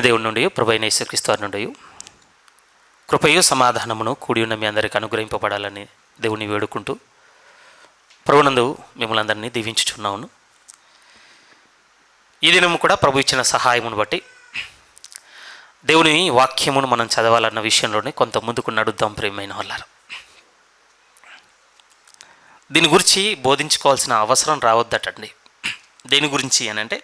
దేవుడి నుండి ప్రభువైన యేసుక్రీస్తు వారి నుండి కృపయు సమాధానమును కూడి ఉన్న మీ అందరికీ అనుగ్రహింపబడాలని దేవుని వేడుకుంటూ ప్రభునందు మిమ్మల్ని అందరినీ దీవించుచున్నాను. ఈ దినము కూడా ప్రభు ఇచ్చిన సహాయమును బట్టి దేవుని వాక్యమును మనం చదవాలన్న విషయంలోనే కొంత ముందుకు నడుద్దాం. ప్రియమైన వాళ్ళారు, దీని గురించి బోధించుకోవాల్సిన అవసరం రావద్దటండి. దేని గురించి అని అంటే,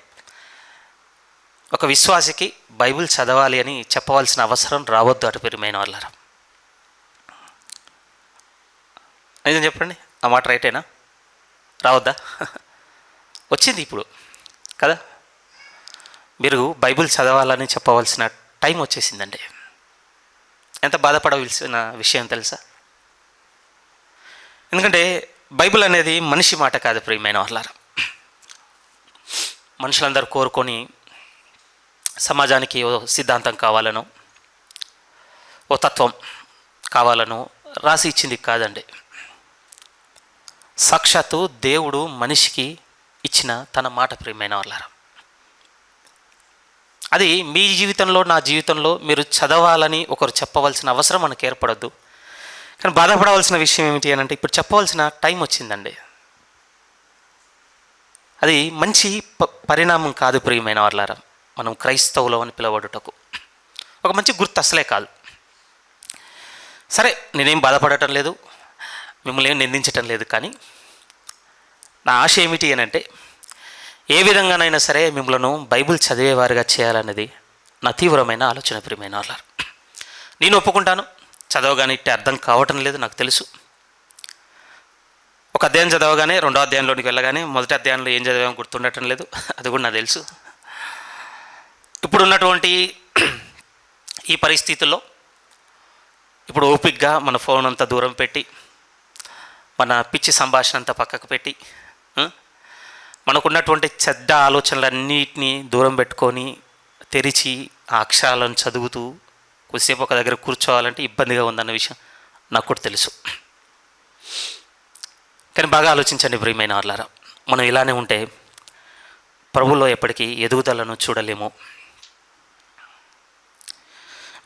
ఒక విశ్వాసికి బైబిల్ చదవాలి అని చెప్పవలసిన అవసరం రావద్దు అటు. ప్రియమైన వాళ్ళారా, నిజం చెప్పండి, ఆ మాట రైటేనా? రావద్దా? వచ్చింది ఇప్పుడు కదా. మీరు బైబిల్ చదవాలని చెప్పవలసిన టైం వచ్చేసిందండి. ఎంత బాధపడవలసిన విషయం తెలుసా? ఎందుకంటే బైబిల్ అనేది మనిషి మాట కాదు. ప్రియమైన వాళ్ళారా, మనుషులందరూ కోరుకొని సమాజానికి ఓ సిద్ధాంతం కావాలనో ఓ తత్వం కావాలనో రాసి ఇచ్చింది కాదండి. సాక్షాత్తు దేవుడు మనిషికి ఇచ్చిన తన మాట. ప్రియమైన వాళ్ళారా, అది మీ జీవితంలో నా జీవితంలో మీరు చదవాలని ఒకరు చెప్పవలసిన అవసరం మనకు ఏర్పడద్దు. కానీ బాధపడవలసిన విషయం ఏమిటి అని అంటే, ఇప్పుడు చెప్పవలసిన టైం వచ్చిందండి. అది మంచి పరిణామం కాదు. ప్రియమైన వాళ్ళారా, మనం క్రైస్తవులు అని పిలవడుటకు ఒక మంచి గుర్తు అసలే కాదు. సరే, నేనేం బాధపడటం లేదు, మిమ్మల్ని ఏం నిందించటం లేదు. కానీ నా ఆశ ఏమిటి అని అంటే, ఏ విధంగానైనా సరే మిమ్మల్ని బైబిల్ చదివేవారుగా చేయాలన్నది నా తీవ్రమైన ఆలోచన. ప్రియమైన వాళ్ళారు, నేను ఒప్పుకుంటాను, చదవగానే ఇట్టే అర్థం కావటం లేదు, నాకు తెలుసు. ఒక అధ్యాయం చదవగానే రెండో అధ్యాయంలోనికి వెళ్ళగానే మొదటి అధ్యాయంలో ఏం చదివామో గుర్తుండటం లేదు, అది కూడా నాకు తెలుసు. ఇప్పుడు ఉన్నటువంటి ఈ పరిస్థితుల్లో ఇప్పుడు ఓపిక్గా మన ఫోన్ అంతా దూరం పెట్టి, మన పిచ్చి సంభాషణ అంతా పక్కకు పెట్టి, మనకున్నటువంటి చెడ్డ ఆలోచనలన్నిటినీ దూరం పెట్టుకొని తెరిచి ఆ అక్షరాలను చదువుతూ కొద్దిసేపు ఒక దగ్గర కూర్చోవాలంటే ఇబ్బందిగా ఉందన్న విషయం నాకు కూడా తెలుసు. కానీ బాగా ఆలోచించండి ప్రియమైన వాళ్ళారా, మనం ఇలానే ఉంటే ప్రభువులో ఎప్పటికీ ఎదుగుదలను చూడలేము.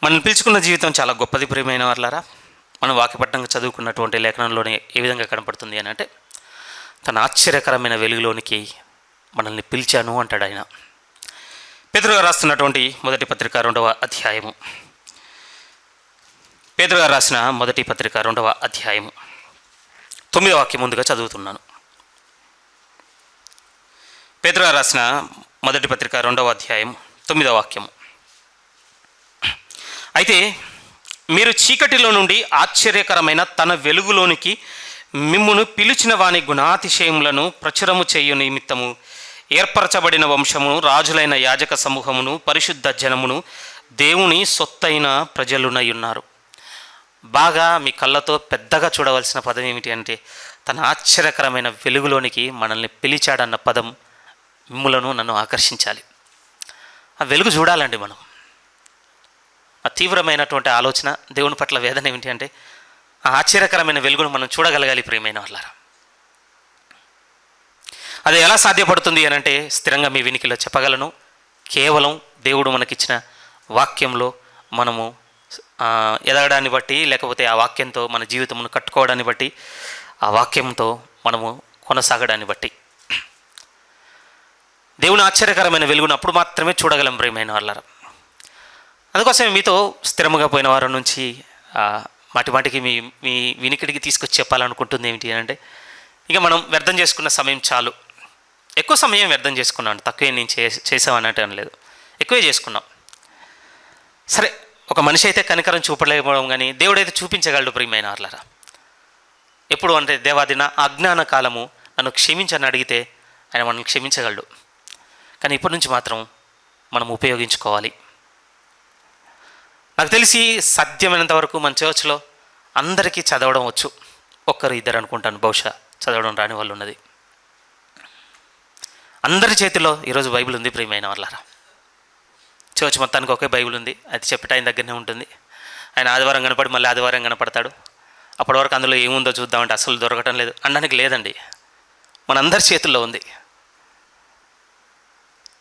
మనం పిలుచుకున్న జీవితం చాలా గొప్పది. ప్రియమైన వాళ్ళారా, మనం వాక్యపట్నంగా చదువుకున్నటువంటి లేఖనంలోనే ఏ విధంగా కనపడుతుంది అని అంటే, తన ఆశ్చర్యకరమైన వెలుగులోనికి మనల్ని పిలిచాను అంటాడు ఆయన. పేతురు గారు రాస్తున్నటువంటి మొదటి పత్రిక 2వ అధ్యాయము, పేతురు గారు రాసిన మొదటి పత్రిక 2వ అధ్యాయము 9వ వాక్యం ముందుగా చదువుతున్నాను. పేతురు గారు రాసిన మొదటి పత్రిక 2వ అధ్యాయం 9వ వాక్యము. అయితే మీరు చీకటిలో నుండి ఆశ్చర్యకరమైన తన వెలుగులోనికి మిమ్మును పిలిచిన వాని గుణాతిశయములను ప్రచురము చేయు నిమిత్తము ఏర్పరచబడిన వంశమును, రాజులైన యాజక సమూహమును, పరిశుద్ధ జనమును, దేవుని సొత్తైన ప్రజలునై ఉన్నారు. బాగా మీ కళ్ళతో పెద్దగా చూడవలసిన పదం ఏమిటి అంటే, తన ఆశ్చర్యకరమైన వెలుగులోనికి మనల్ని పిలిచాడన్న పదం మిమ్ములను నన్ను ఆకర్షించాలి. ఆ వెలుగు చూడాలండి మనం. ఆ తీవ్రమైనటువంటి ఆలోచన, దేవుని పట్ల వేదన ఏమిటి అంటే, ఆ ఆశ్చర్యకరమైన వెలుగును మనం చూడగలగాలి. ప్రియమైన వాళ్ళారా, అది ఎలా సాధ్యపడుతుంది అని అంటే, స్థిరంగా మీ వినికిలో చెప్పగలను. కేవలం దేవుడు మనకిచ్చిన వాక్యంలో మనము ఎదగడాన్ని బట్టి, లేకపోతే ఆ వాక్యంతో మన జీవితమును కట్టుకోవడాన్ని బట్టి, ఆ వాక్యంతో మనము కొనసాగడాన్ని బట్టి, దేవుని ఆశ్చర్యకరమైన వెలుగును అప్పుడు మాత్రమే చూడగలం. ప్రియమైన వాళ్ళారా, అందుకోసమే మీతో స్థిరముగా పోయిన వారి నుంచి మాటి మాటికి మీ మీ వినికిడికి తీసుకొచ్చి చెప్పాలనుకుంటుంది ఏమిటి అంటే, ఇక మనం వ్యర్థం చేసుకున్న సమయం చాలు. ఎక్కువ సమయం వ్యర్థం చేసుకున్నాం, తక్కువే నేను చేసామన్నట్టు అనలేదు, ఎక్కువే చేసుకున్నాం. సరే, ఒక మనిషి అయితే కనికరం చూపలేకపోవడం, కానీ దేవుడైతే చూపించగలడు. ప్రియమైన వాళ్ళారా, ఎప్పుడు అంటే, దేవాది నా అజ్ఞాన కాలము నన్ను క్షమించని అడిగితే ఆయన మనల్ని క్షమించగలడు. కానీ ఇప్పటి నుంచి మాత్రం మనం ఉపయోగించుకోవాలి. నాకు తెలిసి సాధ్యమైనంత వరకు మన చర్చ్లో అందరికీ చదవడం వచ్చు, ఒక్కరు ఇద్దరు అనుకుంటాను బహుశా చదవడం రాని వాళ్ళు ఉన్నది. అందరి చేతిలో ఈరోజు బైబిల్ ఉంది. ప్రియమైన వాళ్ళారా, చర్చ్ మొత్తానికి ఒకే బైబిల్ ఉంది, అది చెప్పేట ఆయన దగ్గరనే ఉంటుంది. ఆయన ఆదివారం కనపడి మళ్ళీ ఆదివారం కనపడతాడు. అప్పటి వరకు అందులో ఏముందో చూద్దామంటే అసలు దొరకటం లేదు అనడానికి లేదండి. మనందరి చేతుల్లో ఉంది,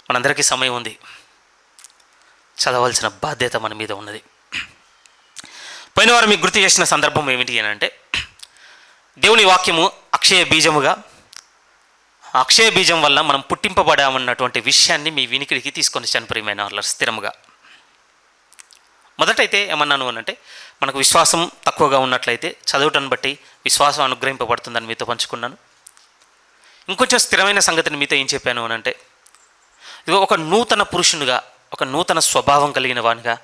మనందరికీ సమయం ఉంది. చదవాల్సిన బాధ్యత మన మీద ఉన్నది. పోయిన వారం మీకు గుర్తు చేసిన సందర్భం ఏమిటి అని అంటే, దేవుని వాక్యము అక్షయ బీజముగా, అక్షయ బీజం వల్ల మనం పుట్టింపబడామన్నటువంటి విషయాన్ని మీ వినికిడికి తీసుకొని వచ్చాను ప్రియమైన వాళ్ళ స్థిరముగా. మొదటైతే ఏమన్నాను అని అంటే, మనకు విశ్వాసం తక్కువగా ఉన్నట్లయితే చదవటాన్ని బట్టి విశ్వాసం అనుగ్రహింపబడుతుందని మీతో పంచుకున్నాను. ఇంకొంచెం స్థిరమైన సంగతిని మీతో ఏం చెప్పాను అని అంటే, ఇదిగో ఒక నూతన పురుషునిగా, ఒక నూతన స్వభావం కలిగిన వానిగా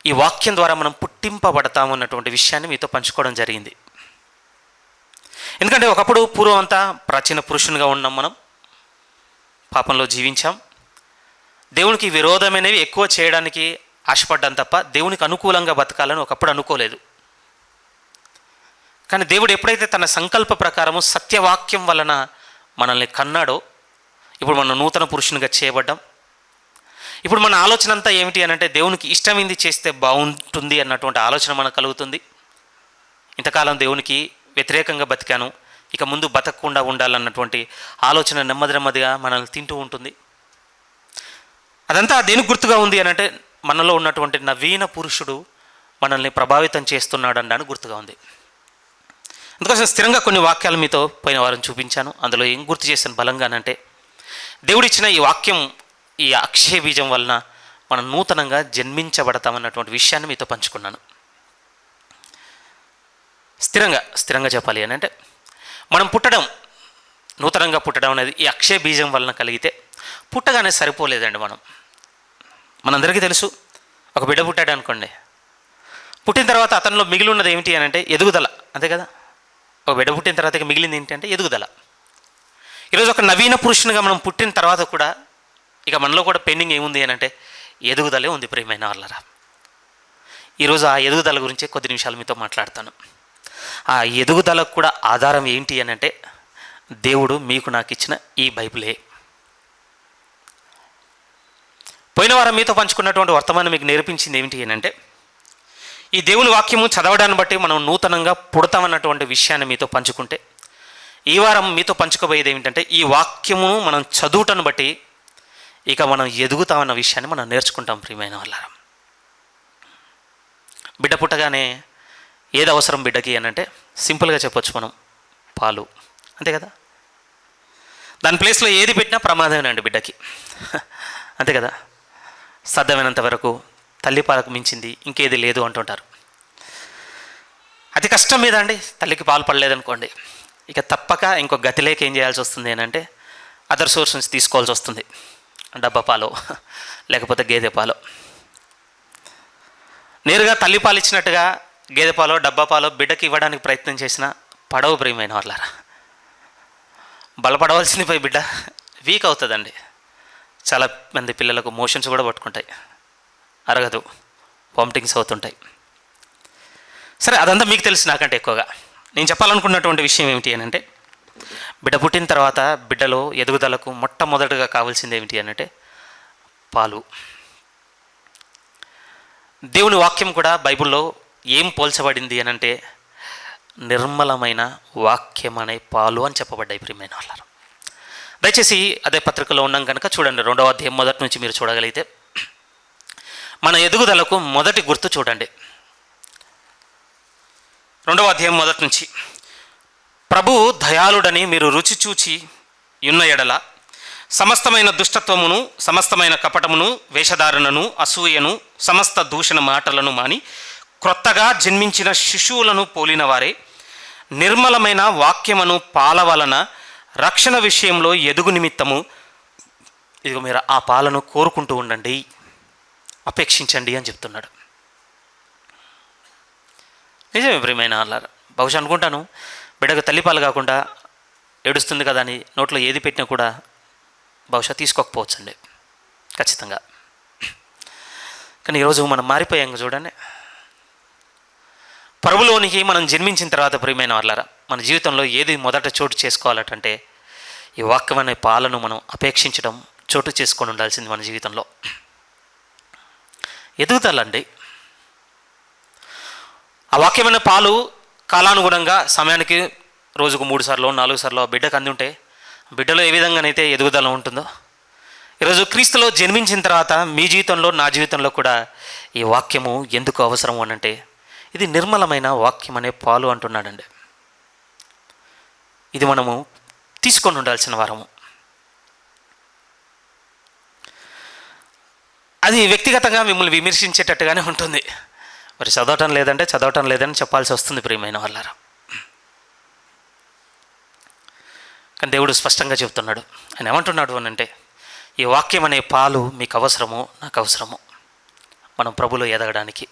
ఈ వాక్యం ద్వారా మనం పుట్టింపబడతామన్నటువంటి విషయాన్ని మీతో పంచుకోవడం జరిగింది. ఎందుకంటే ఒకప్పుడు పూర్వం అంతా ప్రాచీన పురుషునిగా ఉన్నాం, మనం పాపంలో జీవించాం, దేవునికి విరోధమైనవి ఎక్కువ చేయడానికి ఆశపడ్డాం తప్ప దేవునికి అనుకూలంగా బతకాలని ఒకప్పుడు అనుకోలేదు. కానీ దేవుడు ఎప్పుడైతే తన సంకల్ప ప్రకారము సత్యవాక్యం వలన మనల్ని కన్నాడో, ఇప్పుడు మనం నూతన పురుషునిగా చేయబడ్డాం. ఇప్పుడు మన ఆలోచన అంతా ఏమిటి అని అంటే, దేవునికి ఇష్టమైంది చేస్తే బాగుంటుంది అన్నటువంటి ఆలోచన మనకు కలుగుతుంది. ఇంతకాలం దేవునికి వ్యతిరేకంగా బతికాను, ఇక ముందు బతకకుండా ఉండాలన్నటువంటి ఆలోచన నెమ్మదిగా మనల్ని తింటూ ఉంటుంది. అదంతా దేనికి గుర్తుగా ఉంది అని అంటే, మనలో ఉన్నటువంటి నవీన పురుషుడు మనల్ని ప్రభావితం చేస్తున్నాడు అనడానికి గుర్తుగా ఉంది. అందుకోసం స్థిరంగా కొన్ని వాక్యాలు మీతో పోయిన వారం చూపించాను. అందులో ఏం గుర్తు చేశాను బలంగానంటే, దేవుడిచ్చిన ఈ వాక్యం, ఈ అక్షయ బీజం వలన మనం నూతనంగా జన్మించబడతామన్నటువంటి విషయాన్ని మీతో పంచుకున్నాను. స్థిరంగా చెప్పాలి అని అంటే, మనం పుట్టడం, నూతనంగా పుట్టడం అనేది ఈ అక్షయ బీజం వలన కలిగితే పుట్టగానే సరిపోలేదండి. మనందరికీ తెలుసు, ఒక బిడ్డ పుట్టాడు అనుకోండి, పుట్టిన తర్వాత అతనిలో మిగిలి ఉన్నది ఏమిటి అని అంటే ఎదుగుదల, అంతే కదా. ఒక బిడ్డ పుట్టిన తర్వాత మిగిలింది ఏంటి అంటే ఎదుగుదల. ఈరోజు ఒక నవీన పురుషునిగా మనం పుట్టిన తర్వాత కూడా ఇక మనలో కూడా పెండింగ్ ఏముంది అని అంటే ఎదుగుదలే ఉంది ప్రియమైన వాళ్ళరా. ఈరోజు ఆ ఎదుగుదల గురించి కొద్ది నిమిషాలు మీతో మాట్లాడతాను. ఆ ఎదుగుదలకు కూడా ఆధారం ఏంటి అని అంటే, దేవుడు మీకు నాకు ఇచ్చిన ఈ బైబిలే. పోయిన వారం మీతో పంచుకున్నటువంటి వర్తమానం మీకు నేర్పించింది ఏమిటి అని అంటే, ఈ దేవుని వాక్యము చదవడాన్ని బట్టి మనం నూతనంగా పుడతామన్నటువంటి విషయాన్ని మీతో పంచుకుంటే, ఈ వారం మీతో పంచుకోబోయేది ఏమిటంటే, ఈ వాక్యమును మనం చదువుటను బట్టి ఇక మనం ఎదుగుతామన్న విషయాన్ని మనం నేర్చుకుంటాం ప్రియమైన వాళ్ళారా. బిడ్డ పుట్టగానే ఏది అవసరం బిడ్డకి అని అంటే, సింపుల్గా చెప్పొచ్చు మనం, పాలు, అంతే కదా. దాని ప్లేస్లో ఏది పెట్టినా ప్రమాదమేనండి బిడ్డకి, అంతే కదా. సాధ్యమైనంత వరకు తల్లిపాలకు మించింది ఇంకేది లేదు అంటుంటారు. అతి కష్టం మీద అండి తల్లికి పాలు పడలేదనుకోండి, ఇక తప్పక ఇంకో గతి లేక ఏం చేయాల్సి వస్తుంది అని అంటే, అదర్ సోర్స్ నుంచి తీసుకోవాల్సి వస్తుంది. డబ్బా పాలు లేకపోతే గేదె పాలు. నేరుగా తల్లి పాలు ఇచ్చినట్టుగా గేదె పాలో డబ్బా పాలో బిడ్డకి ఇవ్వడానికి ప్రయత్నం చేసినా పడవ ప్రియమైన వాళ్ళారా. బలపడవలసింది పోయి బిడ్డ వీక్ అవుతుందండి. చాలా మంది పిల్లలకు మోషన్స్ కూడా పట్టుకుంటాయి, అరగదు, వామిటింగ్స్ అవుతుంటాయి. సరే, అదంతా మీకు తెలుసు నాకంటే ఎక్కువగా. నేను చెప్పాలనుకున్నటువంటి విషయం ఏమిటి అని అంటే, బిడ్డ పుట్టిన తర్వాత బిడ్డలో ఎదుగుదలకు మొట్టమొదటిగా కావాల్సింది ఏమిటి అని అంటే పాలు. దేవుని వాక్యం కూడా బైబిల్లో ఏం పోల్చబడింది అని అంటే, నిర్మలమైన వాక్యం అనే పాలు అని చెప్పబడ్డాయి ప్రియమైన వాళ్ళారు. దయచేసి అదే పత్రికలో ఉన్నాం కనుక చూడండి, 2వ అధ్యాయం మొదటి నుంచి మీరు చూడగలిగితే మన ఎదుగుదలకు మొదటి గుర్తు చూడండి. 2వ అధ్యాయం మొదటి నుంచి, ప్రభు దయాళుడని మీరు రుచి చూచి ఉన్న ఎడల సమస్తమైన దుష్టత్వమును, సమస్తమైన కపటమును, వేషధారణను, అసూయను, సమస్త దూషణ మాటలను మాని క్రొత్తగా జన్మించిన శిశువులను పోలిన వారే నిర్మలమైన వాక్యమును పాల వలన రక్షణ విషయంలో ఎదుగు నిమిత్తము ఇదిగో మీరు ఆ పాలను కోరుకుంటూ ఉండండి, అపేక్షించండి అని చెప్తున్నాడు. నిజమే ప్రియమైన వాళ్ళారా. బహుశా అనుకుంటాను, బిడ్డకు తల్లిపాలు కాకుండా ఏడుస్తుంది కదా అని నోట్లో ఏది పెట్టినా కూడా బహుశా తీసుకోకపోవచ్చండి, ఖచ్చితంగా. కానీ ఈరోజు మనం మారిపోయాం చూడండి. ప్రభులోనికి మనం జన్మించిన తర్వాత ప్రియమైన వాళ్ళారా, మన జీవితంలో ఏది మొదట చోటు చేసుకోవాలంటే ఈ వాక్యం అనే పాలను మనం అపేక్షించడం, చోటు చేసుకొని ఉండాల్సింది మన జీవితంలో. ఎదుగుదలండి. ఆ వాక్యమైన పాలు కాలానుగుణంగా సమయానికి రోజుకు 3 సార్లు 4 సార్లు బిడ్డకు అంది ఉంటే బిడ్డలో ఏ విధంగానైతే ఎదుగుదల ఉంటుందో, ఈరోజు క్రీస్తులో జన్మించిన తర్వాత మీ జీవితంలో నా జీవితంలో కూడా ఈ వాక్యము ఎందుకు అవసరం అనంటే ఇది నిర్మలమైన వాక్యం అనే పాలు అంటున్నాడండి. ఇది మనము తీసుకొని ఉండాల్సిన వారము. అది వ్యక్తిగతంగా మిమ్మల్ని విమర్శించేటట్టుగానే ఉంటుంది. మరి చదవటం లేదని చెప్పాల్సి వస్తుంది ప్రియమైన వాళ్ళారా. కానీ దేవుడు స్పష్టంగా చెప్తున్నాడు. ఆయన ఏమంటున్నాడు అనంటే ఈ వాక్యం అనే పాలు మీకు అవసరము, నాకు అవసరము మనం ప్రభులో ఎదగడానికి.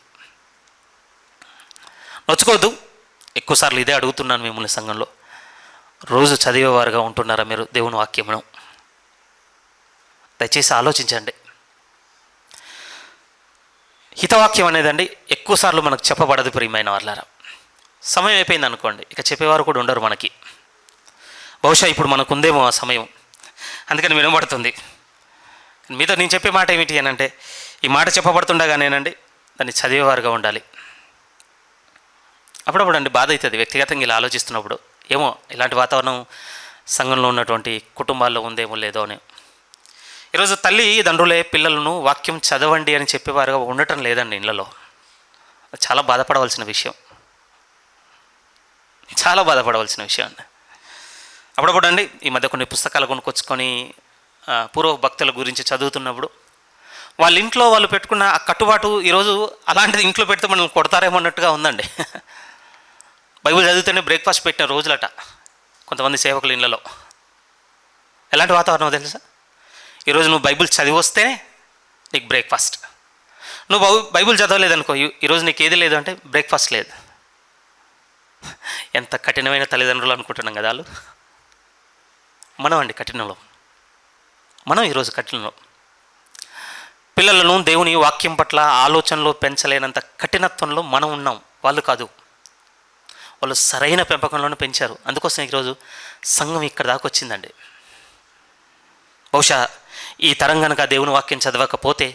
నొచ్చుకోవద్దు, ఎక్కువసార్లు ఇదే అడుగుతున్నాను మిమ్మల్ని సంఘంలో. రోజు చదివేవారుగా ఉంటున్నారా మీరు దేవుని వాక్యమును? దయచేసి ఆలోచించండి. హితవాక్యం అనేదండి ఎక్కువసార్లు మనకు చెప్పబడదు ప్రియమైన వాళ్ళారా. సమయం అయిపోయింది అనుకోండి, ఇక చెప్పేవారు కూడా ఉండరు మనకి. బహుశా ఇప్పుడు మనకు ఉందేమో ఆ సమయం, అందుకని వినబడుతుంది. మీతో నేను చెప్పే మాట ఏమిటి అని అంటే, ఈ మాట చెప్పబడుతుండగానేనండి దాన్ని చదివేవారుగా ఉండాలి. అప్పుడప్పుడు అండి బాధ అవుతుంది వ్యక్తిగతంగా ఇలా ఆలోచిస్తున్నప్పుడు. ఏమో ఇలాంటి వాతావరణం సంఘంలో ఉన్నటువంటి కుటుంబాల్లో ఉందేమో లేదో అని. ఈరోజు తల్లిదండ్రులే పిల్లలను వాక్యం చదవండి అని చెప్పేవారుగా ఉండటం లేదండి ఇళ్ళలో. చాలా బాధపడవలసిన విషయం, చాలా బాధపడవలసిన విషయం అండి. అప్పుడప్పుడు అండి ఈ మధ్య కొన్ని పుస్తకాలు కొనుక్కొచ్చుకొని పూర్వ భక్తుల గురించి చదువుతున్నప్పుడు వాళ్ళ ఇంట్లో వాళ్ళు పెట్టుకున్న ఆ కట్టుబాటు ఈరోజు అలాంటిది ఇంట్లో పెడితే మనల్ని కొడతారేమో అన్నట్టుగా ఉందండి. బైబిల్ చదివితేనే బ్రేక్ఫాస్ట్ పెట్టిన రోజులట కొంతమంది సేవకుల ఇళ్ళలో. ఎలాంటి వాతావరణం తెలుసా? ఈరోజు నువ్వు బైబిల్ చదివి వస్తేనే నీకు బ్రేక్ఫాస్ట్. నువ్వు బైబిల్ చదవలేదనుకో, ఈరోజు నీకు ఏది లేదు అంటే బ్రేక్ఫాస్ట్ లేదు. ఎంత కఠినమైన తల్లిదండ్రులు అనుకుంటున్నాం కదా వాళ్ళు. మనం అండి కఠినంలో, మనం ఈరోజు కఠినంలో. పిల్లలను దేవుని వాక్యం పట్ల ఆలోచనలో పెంచలేనంత కఠినత్వంలో మనం ఉన్నాం, వాళ్ళు కాదు. వాళ్ళు సరైన పెంపకంలోనే పెంచారు. అందుకోసం ఈరోజు సంఘం ఇక్కడ దాకా వచ్చిందండి. బహుశా ఈ తరం కనుక దేవుని వాక్యం చదవకపోతే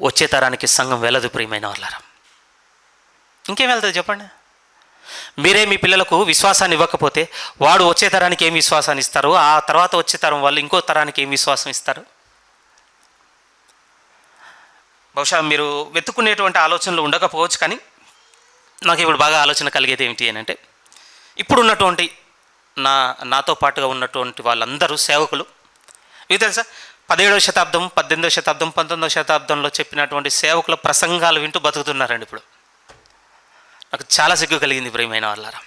వచ్చే తరానికి సంఘం వెళ్ళదు ప్రియమైన వాళ్ళారా. ఇంకేం వెళ్తుంది చెప్పండి? మీరే మీ పిల్లలకు విశ్వాసాన్ని ఇవ్వకపోతే వాడు వచ్చే తరానికి ఏం విశ్వాసాన్ని ఇస్తారు? ఆ తర్వాత వచ్చే తరం వాళ్ళు ఇంకో తరానికి ఏం విశ్వాసం ఇస్తారు? బహుశా మీరు వెతుక్కునేటువంటి ఆలోచనలు ఉండకపోవచ్చు, కానీ నాకు ఇప్పుడు బాగా ఆలోచన కలిగేది ఏమిటి అని అంటే, ఇప్పుడున్నటువంటి నాతో పాటుగా ఉన్నటువంటి వాళ్ళందరూ సేవకులు. మీకు తెలుసా 17వ శతాబ్దం, 18వ శతాబ్దం, 19వ శతాబ్దంలో చెప్పినటువంటి సేవకుల ప్రసంగాలు వింటూ బతుకుతున్నారండి. ఇప్పుడు నాకు చాలా సిగ్గు కలిగింది ప్రియమైన వాళ్ళారా.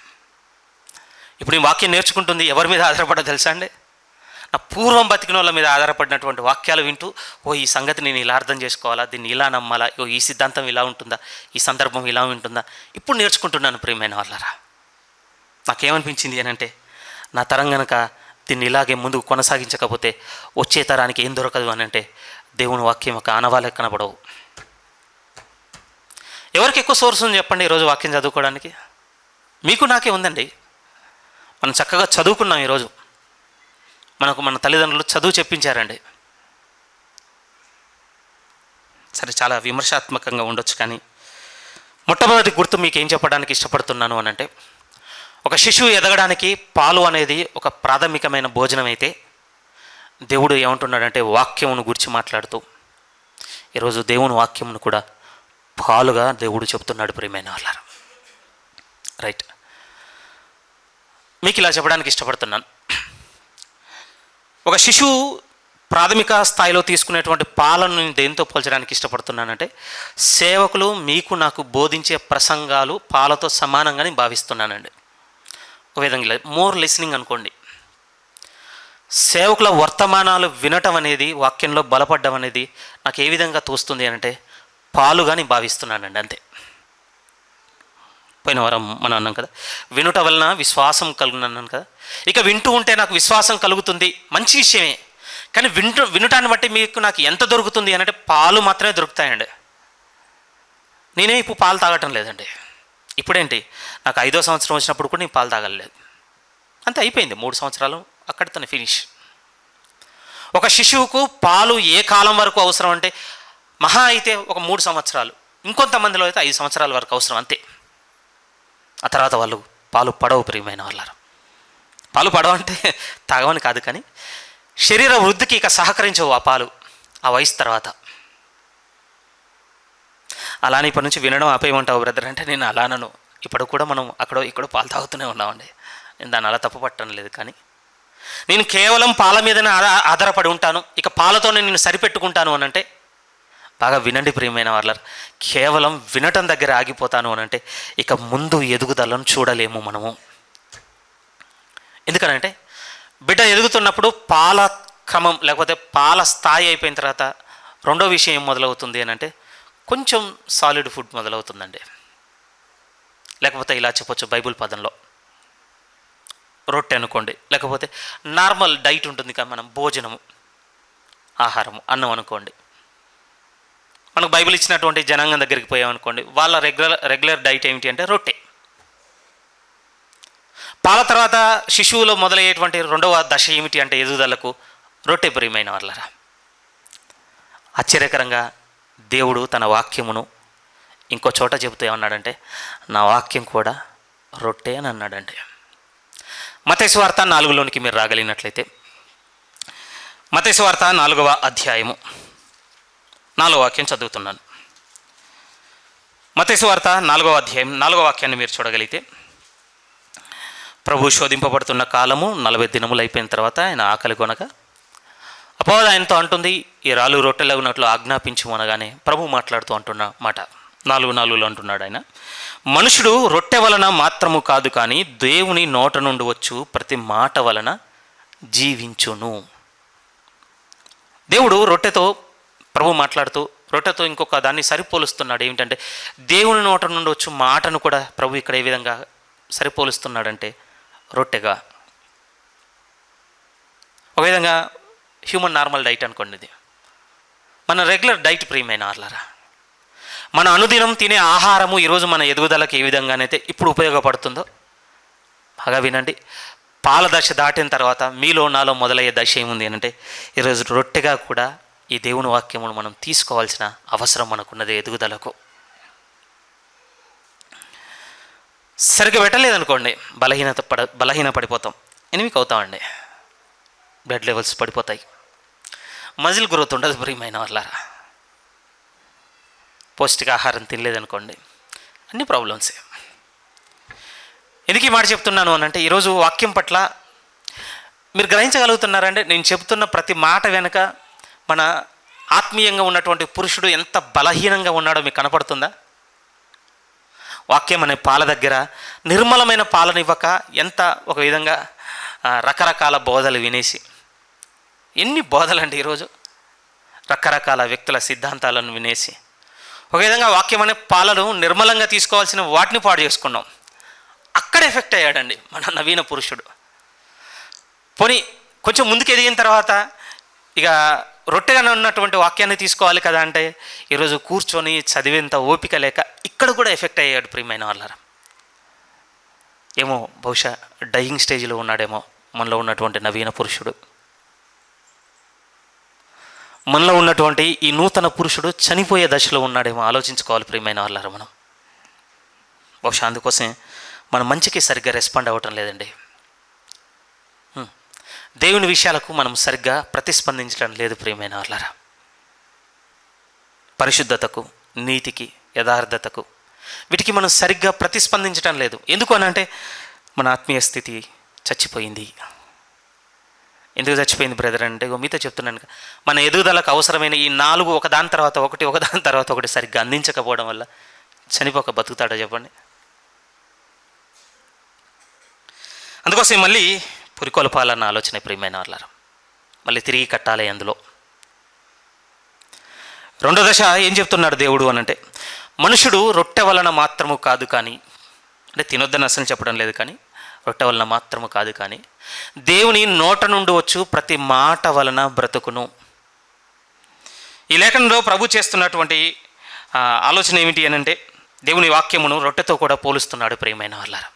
ఇప్పుడు ఈ వాక్యం నేర్చుకుంటుంది ఎవరి మీద ఆధారపడ్డా తెలుసా అండి? నా పూర్వం బతికిన వాళ్ళ మీద ఆధారపడినటువంటి వాక్యాలు వింటూ, ఈ సంగతి నేను ఇలా అర్థం చేసుకోవాలా, దీన్ని ఇలా నమ్మాలా, ఈ సిద్ధాంతం ఇలా ఉంటుందా, ఈ సందర్భం ఇలా ఉంటుందా, ఇప్పుడు నేర్చుకుంటున్నాను ప్రియమైన వాళ్ళారా. నాకేమనిపించింది అని అంటే, నా తరం కనుక దీన్ని ఇలాగే ముందుకు కొనసాగించకపోతే వచ్చే తరానికి ఏం దొరకదు అని అంటే దేవుని వాక్యం ఒక ఆనవాళ్ళే కనబడవు. ఎవరికి ఎక్కువ సోర్స్ ఉంది చెప్పండి ఈరోజు వాక్యం చదువుకోవడానికి? మీకు నాకే ఉందండి. మనం చక్కగా చదువుకున్నాం. ఈరోజు మనకు మన తల్లిదండ్రులు చదువు చెప్పించారండి. సరే, చాలా విమర్శాత్మకంగా ఉండొచ్చు, కానీ మొట్టమొదటి గుర్తు మీకు ఏం చెప్పడానికి ఇష్టపడుతున్నాను అని అంటే, ఒక శిశువు ఎదగడానికి పాలు అనేది ఒక ప్రాథమికమైన భోజనం అయితే, దేవుడు ఏమంటున్నాడంటే వాక్యమును గురించి మాట్లాడుతూ ఈరోజు దేవుని వాక్యమును కూడా పాలుగా దేవుడు చెప్తున్నాడు ప్రియమైన వాళ్ళారా. రైట్, మీకు ఇలా చెప్పడానికి ఇష్టపడుతున్నాను. ఒక శిశువు ప్రాథమిక స్థాయిలో తీసుకునేటువంటి పాలను నేను దేంతో పోల్చడానికి ఇష్టపడుతున్నానంటే, సేవకులు మీకు నాకు బోధించే ప్రసంగాలు పాలతో సమానంగా నేను భావిస్తున్నానండి. ఒక విధంగా మోర్ లిసనింగ్ అనుకోండి. సేవకుల వర్తమానాలు వినటం అనేది, వాక్యంలో బలపడ్డం అనేది నాకు ఏ విధంగా తోస్తుంది అంటే పాలుగా నేను భావిస్తున్నానండి, అంతే. పోయిన వారం మనం అన్నాం కదా, వినుట వలన విశ్వాసం కలుగునన్నాను కదా. ఇక వింటూ ఉంటే నాకు విశ్వాసం కలుగుతుంది, మంచి విషయమే. కానీ వినటాన్ని బట్టి మీకు నాకు ఎంత దొరుకుతుంది అని అంటే పాలు మాత్రమే దొరుకుతాయండి. నేనే ఇప్పుడు పాలు తాగటం లేదండి. ఇప్పుడేంటి, నాకు 5వ సంవత్సరం వచ్చినప్పుడు కూడా నేను పాలు తాగలేదు, అంతే, అయిపోయింది. 3 సంవత్సరాలు అక్కడితోనే ఫినిష్. ఒక శిశువుకు పాలు ఏ కాలం వరకు అవసరం అంటే మహా అయితే ఒక 3 సంవత్సరాలు, ఇంకొంతమందిలో అయితే 5 సంవత్సరాల వరకు అవసరం, అంతే. ఆ తర్వాత వాళ్ళు పాలు పడవు ప్రియమైన వాళ్ళారు. పాలు పడవంటే తాగవని కాదు, కానీ శరీర వృద్ధికి ఇక సహకరించవు ఆ పాలు. ఆ వయసు తర్వాత. అలానే ఇప్పటి నుంచి వినడం ఆపేయమంటావు బ్రదర్ అంటే నేను అలానను. ఇప్పుడు కూడా మనం అక్కడో ఇక్కడో పాలు తాగుతూనే ఉన్నామండి. నేను దాన్ని అలా తప్పు పట్టడం లేదు. కానీ నేను కేవలం పాల మీదనే ఆధారపడి ఉంటాను, ఇక పాలతోనే నేను సరిపెట్టుకుంటాను అనంటే, బాగా వినండి ప్రియమైన వాళ్ళ, కేవలం వినటం దగ్గర ఆగిపోతాను అనంటే ఇక ముందు ఎదుగుదలను చూడలేము మనము. ఎందుకనంటే బిడ్డ ఎదుగుతున్నప్పుడు పాల క్రమం లేకపోతే పాల స్థాయి అయిపోయిన తర్వాత రెండో విషయం ఏం మొదలవుతుంది అని అంటే కొంచెం సాలిడ్ ఫుడ్ మొదలవుతుందండి. లేకపోతే ఇలా చెప్పొచ్చు బైబుల్ పదంలో రొట్టె అనుకోండి, లేకపోతే నార్మల్ డైట్ ఉంటుంది కదా, మనం భోజనము, ఆహారము, అన్నం అనుకోండి. మనకు బైబిల్ ఇచ్చినటువంటి జనాంగం దగ్గరికి పోయామనుకోండి, వాళ్ళ రెగ్యులర్ డైట్ ఏమిటి అంటే రొట్టె. పాల తర్వాత శిశువులో మొదలయ్యేటువంటి రెండవ దశ ఏమిటి అంటే ఎదుగుదలకు రొట్టె. ప్రియమైన వాళ్ళరా, ఆశ్చర్యకరంగా దేవుడు తన వాక్యమును ఇంకో చోట చెబుతూ ఏమన్నాడంటే, నా వాక్యం కూడా రొట్టె అని అన్నాడండి. మత్తయి సువార్త 4లోనికి మీరు రాగలిగినట్లయితే, మత్తయి సువార్త 4వ అధ్యాయము 4వ వాక్యం చదువుతున్నాను. మత్తయి సువార్త 4వ అధ్యాయం 4వ వాక్యాన్ని మీరు చూడగలిగితే, ప్రభు శోధింపబడుతున్న కాలము 40 దినములు అయిపోయిన తర్వాత ఆయన ఆకలి కొనగా అపవాది ఆయనతో అంటుంది, ఈ రాళ్ళు రొట్టెలగునట్లు ఆజ్ఞాపించు అనగానే ప్రభు మాట్లాడుతూ అంటున్న మాట 4:4 అంటున్నాడు ఆయన, మనుషుడు రొట్టె వలన మాత్రము కాదు కానీ దేవుని నోట నుండి వచ్చు ప్రతి మాట వలన జీవించును. దేవుడు రొట్టెతో, ప్రభు మాట్లాడుతూ రొట్టెతో ఇంకొక దాన్ని సరిపోలుస్తున్నాడు. ఏమిటంటే దేవుని నోట నుండి వచ్చు మాటను కూడా ప్రభు ఇక్కడ ఏ విధంగా సరిపోలుస్తున్నాడంటే రొట్టెగా. ఒక విధంగా హ్యూమన్ నార్మల్ డైట్ అనుకోండి, ఇది మన రెగ్యులర్ డైట్. ప్రియమైన వాళ్ళరా, మన అనుదినం తినే ఆహారము ఈరోజు మన ఎదుగుదలకు ఏ విధంగానైతే ఇప్పుడు ఉపయోగపడుతుందో బాగా వినండి. పాల దశ దాటిన తర్వాత మీలో నాలో మొదలయ్యే దశ ఏముంది అంటే ఈరోజు రొట్టెగా కూడా ఈ దేవుని వాక్యమును మనం తీసుకోవాల్సిన అవసరం మనకున్నది ఎదుగుదలకు. సరిగ్గా పెట్టలేదనుకోండి బలహీన పడిపోతాం, ఎనిమికి అవుతామండి, బ్లడ్ లెవెల్స్ పడిపోతాయి, మజిల్ గ్రోత్ ఉండదు. ప్రియమైన వాళ్ళారా, పౌష్టికాహారం తినలేదనుకోండి, అన్ని ప్రాబ్లమ్సే. ఎందుకు ఈ మాట చెప్తున్నాను అని అంటే ఈరోజు వాక్యం పట్ల మీరు గ్రహించగలుగుతున్నారంటే నేను చెప్తున్న ప్రతి మాట వెనుక మన ఆత్మీయంగా ఉన్నటువంటి పురుషుడు ఎంత బలహీనంగా ఉన్నాడో మీకు కనపడుతుందా? వాక్యం అనే పాల దగ్గర నిర్మలమైన పాలనివ్వక ఎంత ఒక విధంగా రకరకాల బోధలు వినేసి, ఎన్ని బోధలండి ఈరోజు, రకరకాల వ్యక్తుల సిద్ధాంతాలను వినేసి ఒక విధంగా వాక్యం అనే పాలను నిర్మలంగా తీసుకోవాల్సిన వాటిని పాడు చేసుకున్నాం. అక్కడ ఎఫెక్ట్ అయ్యాడండి మన నవీన పురుషుడు. పోనీ కొంచెం ముందుకు ఎదిగిన తర్వాత ఇక రొట్టెగానే ఉన్నటువంటి వాక్యాన్ని తీసుకోవాలి కదా అంటే ఈరోజు కూర్చొని చదివేంత ఓపిక లేక ఇక్కడ కూడా ఎఫెక్ట్ అయ్యాడు. ప్రియమైన వాళ్ళారా, ఏమో బహుశా డయింగ్ స్టేజ్లో ఉన్నాడేమో మనలో ఉన్నటువంటి నవీన పురుషుడు. మనలో ఉన్నటువంటి ఈ నూతన పురుషుడు చనిపోయే దశలో ఉన్నాడేమో ఆలోచించుకోవాలి. ప్రియమైన వాళ్ళారా, మనం బహుశా అందుకోసం మనం మంచికి సరిగ్గా రెస్పాండ్ అవ్వటం లేదండి. దేవుని విషయాలకు మనం సరిగ్గా ప్రతిస్పందించడం లేదు. ప్రియమైన వాళ్ళారా, పరిశుద్ధతకు, నీతికి, యథార్థతకు, వీటికి మనం సరిగ్గా ప్రతిస్పందించడం లేదు. ఎందుకు అనంటే మన ఆత్మీయ స్థితి చచ్చిపోయింది. ఎందుకు చచ్చిపోయింది బ్రదర్ అంటే మీతో చెప్తున్నాను, మన ఎదుగుదలకు అవసరమైన ఈ 4 ఒకదాని తర్వాత ఒకటి సరిగ్గా అందించకపోవడం వల్ల చనిపోక బతుకుతాడో చెప్పండి. అందుకోసం మళ్ళీ పురికొల్పాలన్న ఆలోచన. ప్రియమైన వాళ్ళారా, మళ్ళీ తిరిగి కట్టాలి. అందులో రెండో దశ ఏం చెప్తున్నాడు దేవుడు అనంటే, మనుషుడు రొట్టె వలన మాత్రము కాదు కానీ, అంటే తినొద్దని అసలు చెప్పడం లేదు, కానీ రొట్టె వలన మాత్రము కాదు కానీ దేవుని నోట నుండి వచ్చు ప్రతి మాట వలన బ్రతుకును. ఈ లేఖనంలో ప్రభు చేస్తున్నటువంటి ఆలోచన ఏమిటి అనంటే దేవుని వాక్యమును రొట్టెతో కూడా పోలుస్తున్నాడు. ప్రియమైన వాళ్ళారా,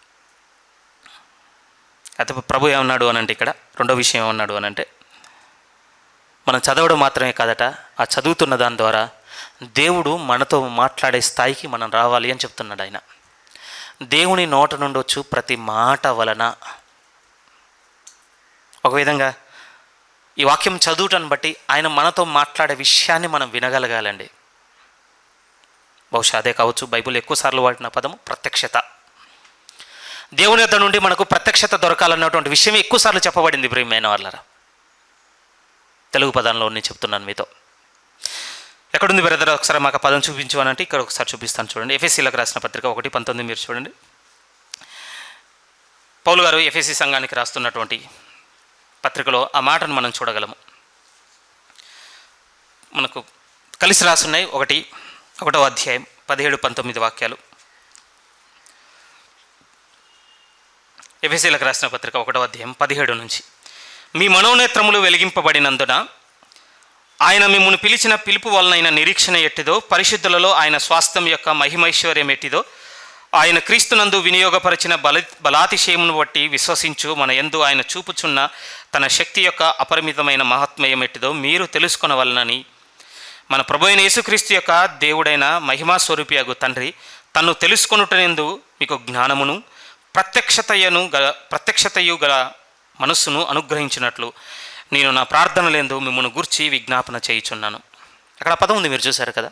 అయితే ప్రభు ఏమన్నాడు అనంటే ఇక్కడ రెండో విషయం ఏమన్నాడు అనంటే, మనం చదవడం మాత్రమే కాదట, ఆ చదువుతున్న దాని ద్వారా దేవుడు మనతో మాట్లాడే స్థాయికి మనం రావాలి అని చెప్తున్నాడు ఆయన. దేవుని నోట నుండి వచ్చు ప్రతి మాట వలన, ఒక విధంగా ఈ వాక్యం చదువుటను బట్టి ఆయన మనతో మాట్లాడే విషయాన్ని మనం వినగలగాలండి. బహుశా అదే కావచ్చు బైబిల్ ఎక్కువసార్లు వాడిన పదము ప్రత్యక్షత. దేవుని యొద్ద నుండి మనకు ప్రత్యక్షత దొరకాలన్నటువంటి విషయం ఎక్కువసార్లు చెప్పబడింది ప్రియమైన వాళ్ళరా. తెలుగు పదంలో నేను చెప్తున్నాను మీతో. ఎక్కడుంది బ్రదర్ ఒకసారి మాకు పదం చూపించు అని అంటే ఇక్కడ ఒకసారి చూపిస్తాను చూడండి. ఎఫెసీలకు రాసిన పత్రిక 1:19 మీరు చూడండి. పౌలు గారు ఎఫెసీ సంఘానికి రాస్తున్నటువంటి పత్రికలో ఆ మాటను మనం చూడగలము. మనకు కలిసి రాసున్నాయి 1వ అధ్యాయం 17-19 వాక్యాలు. ఎఫెసీలకు రాసిన పత్రిక 1వ అధ్యాయం 17 నుంచి. మీ మనోనేత్రములు వెలిగింపబడినందున ఆయన మిమ్మును పిలిచిన పిలుపు వలనైన నిరీక్షణ ఎట్టిదో, పరిశుద్ధులలో ఆయన స్వాస్థ్యం యొక్క మహిమైశ్వర్యం ఎట్టిదో, ఆయన క్రీస్తునందు వినియోగపరిచిన బలాతిశయమును బట్టి విశ్వసించు మన యందు ఆయన చూపుచున్న తన శక్తి యొక్క అపరిమితమైన మహాత్మ్యం ఎట్టిదో మీరు తెలుసుకొనవలనని మన ప్రభువైన యేసుక్రీస్తు యొక్క దేవుడైన మహిమా స్వరూపియగు తండ్రి తన్ను తెలుసుకొనుటనందు మీకు జ్ఞానమును ప్రత్యక్షతయు గల మనస్సును అనుగ్రహించినట్లు నేను నా ప్రార్థనలందు మిమ్మల్ని గూర్చి విజ్ఞాపన చేయుచున్నాను. అక్కడ పదం ఉంది, మీరు చూశారు కదా.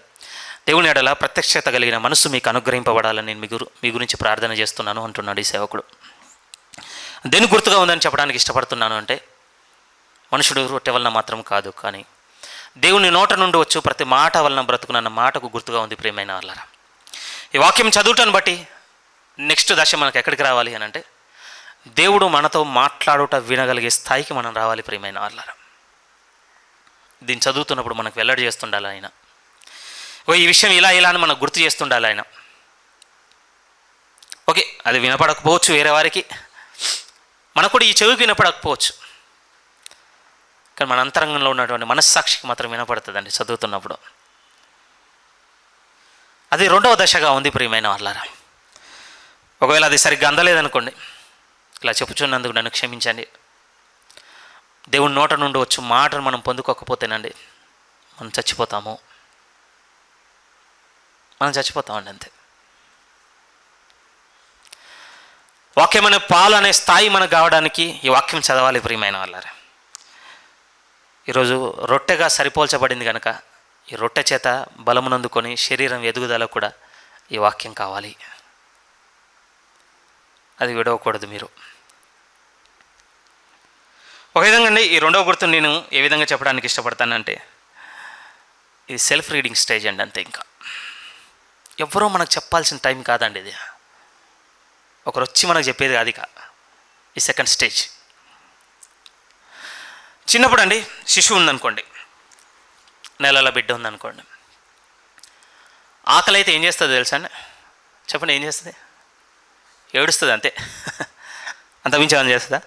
దేవుని ఎడల ప్రత్యక్షత కలిగిన మనస్సు మీకు అనుగ్రహింపబడాలని నేను మీ గురించి ప్రార్థన చేస్తున్నాను అంటున్నాడు ఈ సేవకుడు. దేని గుర్తుగా ఉందని చెప్పడానికి ఇష్టపడుతున్నాను అంటే, మనుషుడు రొట్టె వలన మాత్రం కాదు, కానీ దేవుని నోట నుండి వచ్చు ప్రతి మాట వలన బ్రతుకునన్న మాటకు గుర్తుగా ఉంది ప్రియమైన వాళ్ళరా. ఈ వాక్యం చదువుటను బట్టి నెక్స్ట్ దశ మనకు ఎక్కడికి రావాలి అని అంటే, దేవుడు మనతో మాట్లాడుట వినగలిగే స్థాయికి మనం రావాలి ప్రియమైన వాళ్ళరా. దీన్ని చదువుతున్నప్పుడు మనకు వెల్లడి చేస్తుండాలి ఆయన. ఈ విషయం ఇలా అని మనకు గుర్తు చేస్తుండాలి ఆయన. ఓకే, అది వినపడకపోవచ్చు వేరే వారికి, మనకు కూడా ఈ చెవికి వినపడకపోవచ్చు, కానీ మన అంతరంగంలో ఉన్నటువంటి మనస్సాక్షికి మాత్రం వినపడుతుందండి చదువుతున్నప్పుడు. అది 2వ దశగా ఉంది ప్రియమైన వాళ్ళారా. ఒకవేళ అది సరిగ్గా అందలేదనుకోండి, ఇలా చెప్పుచున్నందుకు నన్ను క్షమించండి. దేవుని నోట నుండి వచ్చి మాటను మనం పొందుకోకపోతేనండి మనం చచ్చిపోతామండి అంతే. వాక్యం అనే పాలు అనే స్థాయి మనకు కావడానికి ఈ వాక్యం చదవాలి ప్రియమైన వాళ్ళారా. ఈరోజు రొట్టెగా సరిపోల్చబడింది కనుక ఈ రొట్టె చేత బలమునందుకొని శరీరం ఎదుగుదల కూడా ఈ వాక్యం కావాలి. అది విడవకూడదు మీరు. ఒక విధంగా అండి, ఈ 2వ గుర్తు నేను ఏ విధంగా చెప్పడానికి ఇష్టపడతానంటే, ఇది సెల్ఫ్ రీడింగ్ స్టేజ్ అండి అంతే. ఇంకా ఎవరో మనకు చెప్పాల్సిన టైం కాదండి ఇది. ఒకరు వచ్చి మనకు చెప్పేది అది ఈ సెకండ్ స్టేజ్. చిన్నప్పుడు అండి, శిశువు ఉందనుకోండి, నెలల బిడ్డ ఉందనుకోండి, ఆకలి అయితే ఏం చేస్తుంది తెలుసా అండి? చెప్పండి, ఏం చేస్తుంది? ఏడుస్తుంది అంతే. అంతమించి ఏమైనా చేస్తుందా?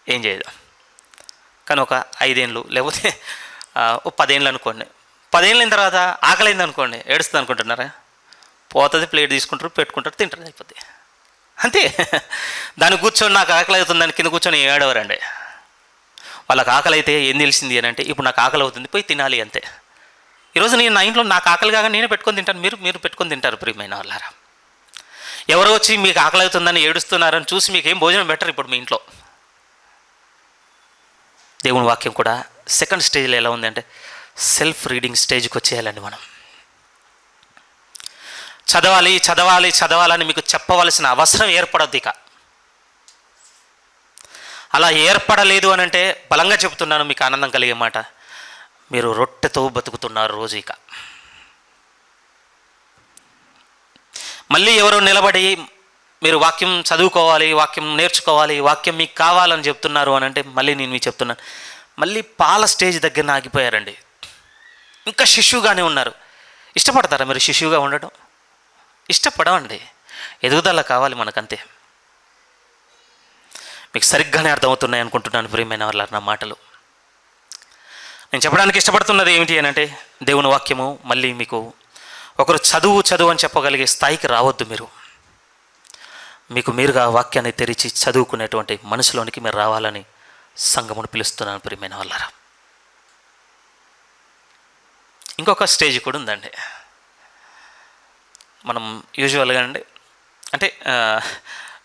ఏం చేయదు. కానీ ఒక 5 ఏళ్ళు లేకపోతే 10 ఏళ్ళు అనుకోండి, 10 ఏళ్ళ తర్వాత ఆకలి అయింది అనుకోండి, ఏడుస్తుంది అనుకుంటున్నారా? పోతుంది, ప్లేట్ తీసుకుంటారు, పెట్టుకుంటారు, తింటారు, అయిపోతుంది అంతే. దాన్ని కూర్చొని నాకు ఆకలి అవుతుంది దాని కింద కూర్చొని ఏడవరండి. వాళ్ళకి ఆకలి అయితే ఏం తెలిసింది అని అంటే, ఇప్పుడు నాకు ఆకలి అవుతుంది, పోయి తినాలి అంతే. ఈరోజు నేను నా ఇంట్లో నాకు ఆకలి కాగా నేనే పెట్టుకొని తింటాను, మీరు పెట్టుకొని తింటారు ప్రియమైన వాళ్ళారా. ఎవరో వచ్చి మీకు ఆకలి అవుతుందని ఏడుస్తున్నారని చూసి మీకు ఏం భోజనం పెట్టరు ఇప్పుడు మీ ఇంట్లో. దేవుని వాక్యం కూడా సెకండ్ స్టేజ్లో ఎలా ఉంది అంటే, సెల్ఫ్ రీడింగ్ స్టేజ్కి వచ్చేయాలండి మనం. చదవాలని మీకు చెప్పవలసిన అవసరం ఏర్పడద్దు ఇక. అలా ఏర్పడలేదు అని అంటే బలంగా చెబుతున్నాను, మీకు ఆనందం కలిగే మాట, మీరు రొట్టెతో బతుకుతున్నారు రోజు. ఇక మళ్ళీ ఎవరో నిలబడి మీరు వాక్యం చదువుకోవాలి, వాక్యం నేర్చుకోవాలి, వాక్యం మీకు కావాలని చెప్తున్నారు అని అంటే, మళ్ళీ నేను మీకు చెప్తున్నాను, మళ్ళీ పాల స్టేజ్ దగ్గర ఆగిపోయారండి. ఇంకా శిశువుగానే ఉన్నారు. ఇష్టపడతారా మీరు శిశువుగా ఉండడం? ఇష్టపడమండి. ఎదుగుదల కావాలి మనకంతే. మీకు సరిగ్గానే అర్థమవుతున్నాయి అనుకుంటున్నాను ప్రియమైన వాళ్ళ నా మాటలు. నేను చెప్పడానికి ఇష్టపడుతున్నది ఏమిటి అని అంటే, దేవుని వాక్యము మళ్ళీ మీకు ఒకరు చదువు అని చెప్పగలిగే స్థాయికి రావద్దు. మీకు మీరుగా వాక్యాన్ని తెరిచి చదువుకునేటువంటి మనసులోనికి మీరు రావాలని సంఘమును పిలుస్తున్నాను ప్రియమైన వాళ్ళారా. ఇంకొక స్టేజ్ కూడా ఉందండి. మనం యూజువల్గా అంటే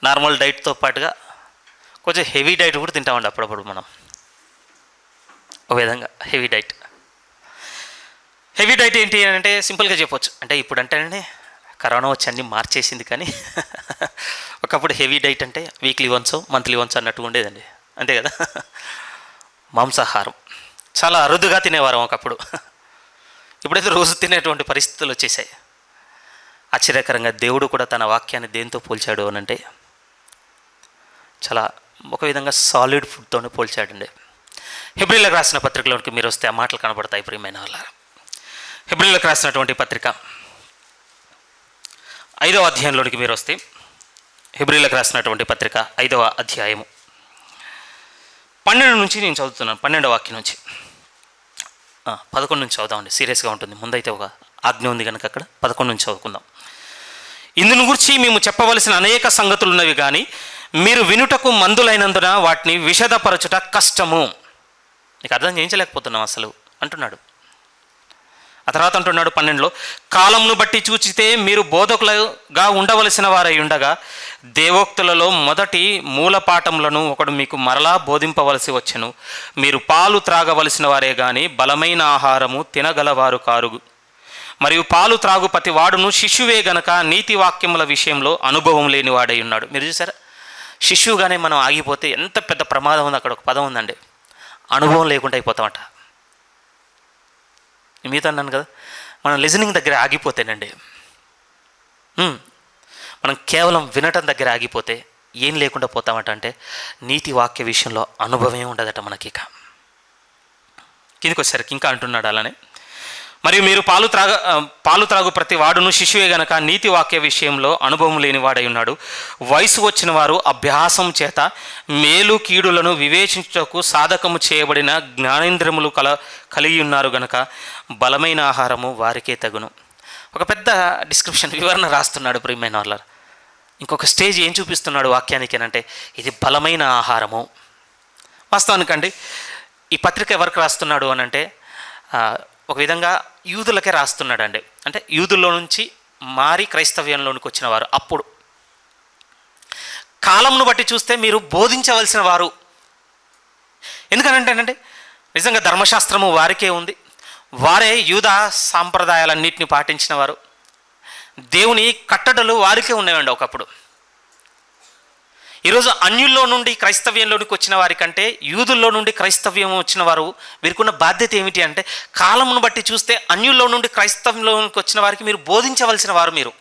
నార్మల్ డైట్తో పాటుగా కొంచెం హెవీ డైట్ కూడా తింటామండి అప్పుడప్పుడు మనం. ఒక విధంగా హెవీ డైట్. హెవీ డైట్ ఏంటి అంటే సింపుల్గా చెప్పొచ్చు. అంటే ఇప్పుడు అంటే కరోనా వచ్చి అన్నీ మార్చేసింది, కానీ ఒకప్పుడు హెవీ డైట్ అంటే వీక్లీ వన్స్ మంత్లీ వన్స్ అన్నట్టు ఉండేదండి, అంతే కదా. మాంసాహారం చాలా అరుదుగా తినేవారం ఒకప్పుడు. ఇప్పుడైతే రోజు తినేటువంటి పరిస్థితులు వచ్చేసాయి. ఆశ్చర్యకరంగా దేవుడు కూడా తన వాక్యాన్ని దేంతో పోల్చాడు అని అంటే చాలా ఒక విధంగా సాలిడ్ ఫుడ్తోనే పోల్చాడండి. హెబ్రీలకు రాసిన పత్రికలోనికి మీరు వస్తే ఆ మాటలు కనబడతాయి ప్రియమైన వాళ్ళ. హెబ్రీలకు రాసినటువంటి పత్రిక 5వ అధ్యాయంలోనికి మీరు వస్తే, హెబ్రీలకు రాసినటువంటి పత్రిక 5వ అధ్యాయము 12 నుంచి నేను చదువుతున్నాను. 12వ వాక్యం నుంచి 11 నుంచి చదువుదామండి, సీరియస్గా ఉంటుంది. ముందైతే ఒక ఆజ్ఞ ఉంది కనుక అక్కడ 11 నుంచి చదువుకుందాం. ఇందును గురించి మేము చెప్పవలసిన అనేక సంగతులు ఉన్నవి, కానీ మీరు వినుటకు మందులైనందున వాటిని విషదపరచుట కష్టము. నీకు అర్థం చేయించలేకపోతున్నాం అసలు అంటున్నాడు. ఆ తర్వాత అంటున్నాడు 12లో, కాలంను బట్టి చూచితే మీరు బోధకులుగా ఉండవలసిన వారై ఉండగా దేవోక్తులలో మొదటి మూలపాఠములను ఒకడు మీకు మరలా బోధింపవలసి వచ్చెను. మీరు పాలు త్రాగవలసిన వారే కానీ బలమైన ఆహారము తినగలవారు కారు. మరియు పాలు త్రాగు ప్రతి వాడును శిశువే గనక నీతి వాక్యముల విషయంలో అనుభవం లేని వాడై ఉన్నాడు. మీరు చూసారా, శిశువుగానే మనం ఆగిపోతే ఎంత పెద్ద ప్రమాదం ఉంది. అక్కడ ఒక పదం ఉందండి, అనుభవం లేకుండా అయిపోతామట. మీతో అన్నాను కదా, మనం లిజనింగ్ దగ్గర ఆగిపోతేనండి, మనం కేవలం వినటం దగ్గర ఆగిపోతే ఏం లేకుండా పోతామట అంటే నీతి వాక్య విషయంలో అనుభవమే ఉండదట మనకి. ఇక కిందికి వచ్చేసరికి ఇంకా అంటున్నాడు అలానే, మరియు మీరు పాలు త్రాగు ప్రతి వాడును శిశువే గనక నీతి వాక్య విషయంలో అనుభవం లేని వాడై ఉన్నాడు. వయసు వచ్చిన వారు అభ్యాసం చేత మేలు కీడులను వివేచించుటకు సాధకము చేయబడిన జ్ఞానేంద్రములు కలిగి ఉన్నారు గనక బలమైన ఆహారము వారికే తగును. ఒక పెద్ద డిస్క్రిప్షన్, వివరణ రాస్తున్నాడు ప్రియమైన వాళ్ళ. ఇంకొక స్టేజ్ ఏం చూపిస్తున్నాడు వాక్యానికి అంటే ఇది బలమైన ఆహారము. వాస్తవానికండి ఈ పత్రిక ఎవరికి రాస్తున్నాడు అని అంటే ఒక విధంగా యూదులకే రాస్తున్నాడు అండి. అంటే యూదుల్లో నుంచి మారి క్రైస్తవ్యంలోనికి వచ్చిన వారు. అప్పుడు కాలంను బట్టి చూస్తే మీరు బోధించవలసిన వారు. ఎందుకనంటేనండి నిజంగా ధర్మశాస్త్రము వారికే ఉంది, వారే యూదా సాంప్రదాయాలన్నింటినీ పాటించిన వారు. దేవుని కట్టడలు వారికే ఉన్నాయండి ఒకప్పుడు. ఈరోజు అన్యుల్లో నుండి క్రైస్తవ్యంలోనికి వచ్చిన వారికంటే యూదుల్లో నుండి క్రైస్తవ్యం వచ్చిన వారు వీరికున్న బాధ్యత ఏమిటి అంటే కాలంను బట్టి చూస్తే అన్యుల్లో నుండి క్రైస్తవ్యంలోనికి వచ్చిన వారికి మీరు బోధించవలసిన వారు. మీరు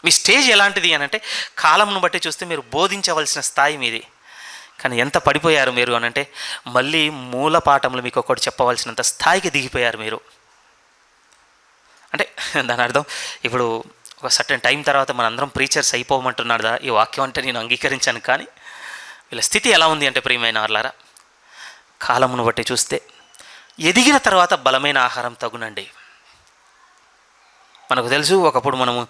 మీ స్టేజ్ ఎలాంటిది అని అంటే కాలంను బట్టి చూస్తే మీరు బోధించవలసిన స్థాయి మీది. కానీ ఎంత పడిపోయారు మీరు అని అంటే మళ్ళీ మూల పాఠములు మీకు ఒకటి చెప్పవలసినంత స్థాయికి దిగిపోయారు మీరు. అంటే దాని అర్థం ఇప్పుడు ఒక సర్టెన్ టైం తర్వాత మనందరం ప్రీచర్స్ అయిపోమంటున్నాడా ఈ వాక్యం అంటే నేను అంగీకరించాను. కానీ వీళ్ళ స్థితి ఎలా ఉంది అంటే ప్రియమైన వాళ్ళారా, కాలమును బట్టి చూస్తే ఎదిగిన తర్వాత బలమైన ఆహారం తగునండి. మనకు తెలుసు ఒకప్పుడు మనము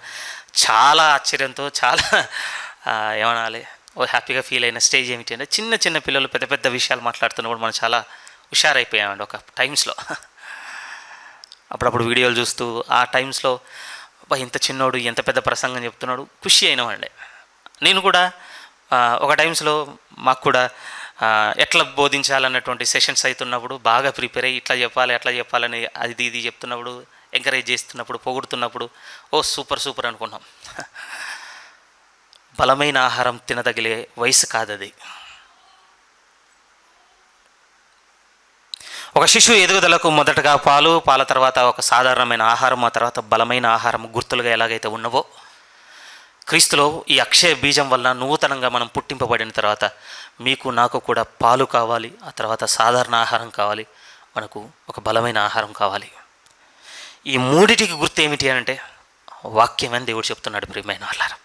చాలా ఆశ్చర్యంతో చాలా ఏమనాలి హ్యాపీగా ఫీల్ అయిన స్టేజ్ ఏమిటి అంటే చిన్న చిన్న పిల్లలు పెద్ద పెద్ద విషయాలు మాట్లాడుతున్నప్పుడు మనం చాలా హుషారైపోయామండి ఒక టైమ్స్లో. అప్పుడప్పుడు వీడియోలు చూస్తూ ఆ టైమ్స్లో ఇంత చిన్నోడు ఎంత పెద్ద ప్రసంగం చెప్తున్నాడు ఖుషి అయినామండి. నేను కూడా ఒక టైమ్స్లో మాకు కూడా ఎట్లా బోధించాలన్నటువంటి సెషన్స్ అవుతున్నప్పుడు బాగా ప్రిపేర్ అయ్యి ఇట్లా చెప్పాలి అట్లా చెప్పాలని అది ఇది చెప్తున్నప్పుడు ఎంకరేజ్ చేస్తున్నప్పుడు పొగుడుతున్నప్పుడు సూపర్ సూపర్ అనుకున్నాం. బలమైన ఆహారం తినదగిలే వయసు కాదది. ఒక శిశువు ఎదుగుదలకు మొదటగా పాల తర్వాత ఒక సాధారణమైన ఆహారం, ఆ తర్వాత బలమైన ఆహారం గుర్తులుగా ఎలాగైతే ఉన్నవో క్రీస్తులో ఈ అక్షయ బీజం వల్ల నూతనంగా మనం పుట్టింపబడిన తర్వాత మీకు నాకు కూడా పాలు కావాలి, ఆ తర్వాత సాధారణ ఆహారం కావాలి, మనకు ఒక బలమైన ఆహారం కావాలి. ఈ మూడిటికి గుర్తు ఏమిటి అని అంటే వాక్యం అని దేవుడు చెప్తున్నాడు. ప్రియమైన వాళ్ళారా,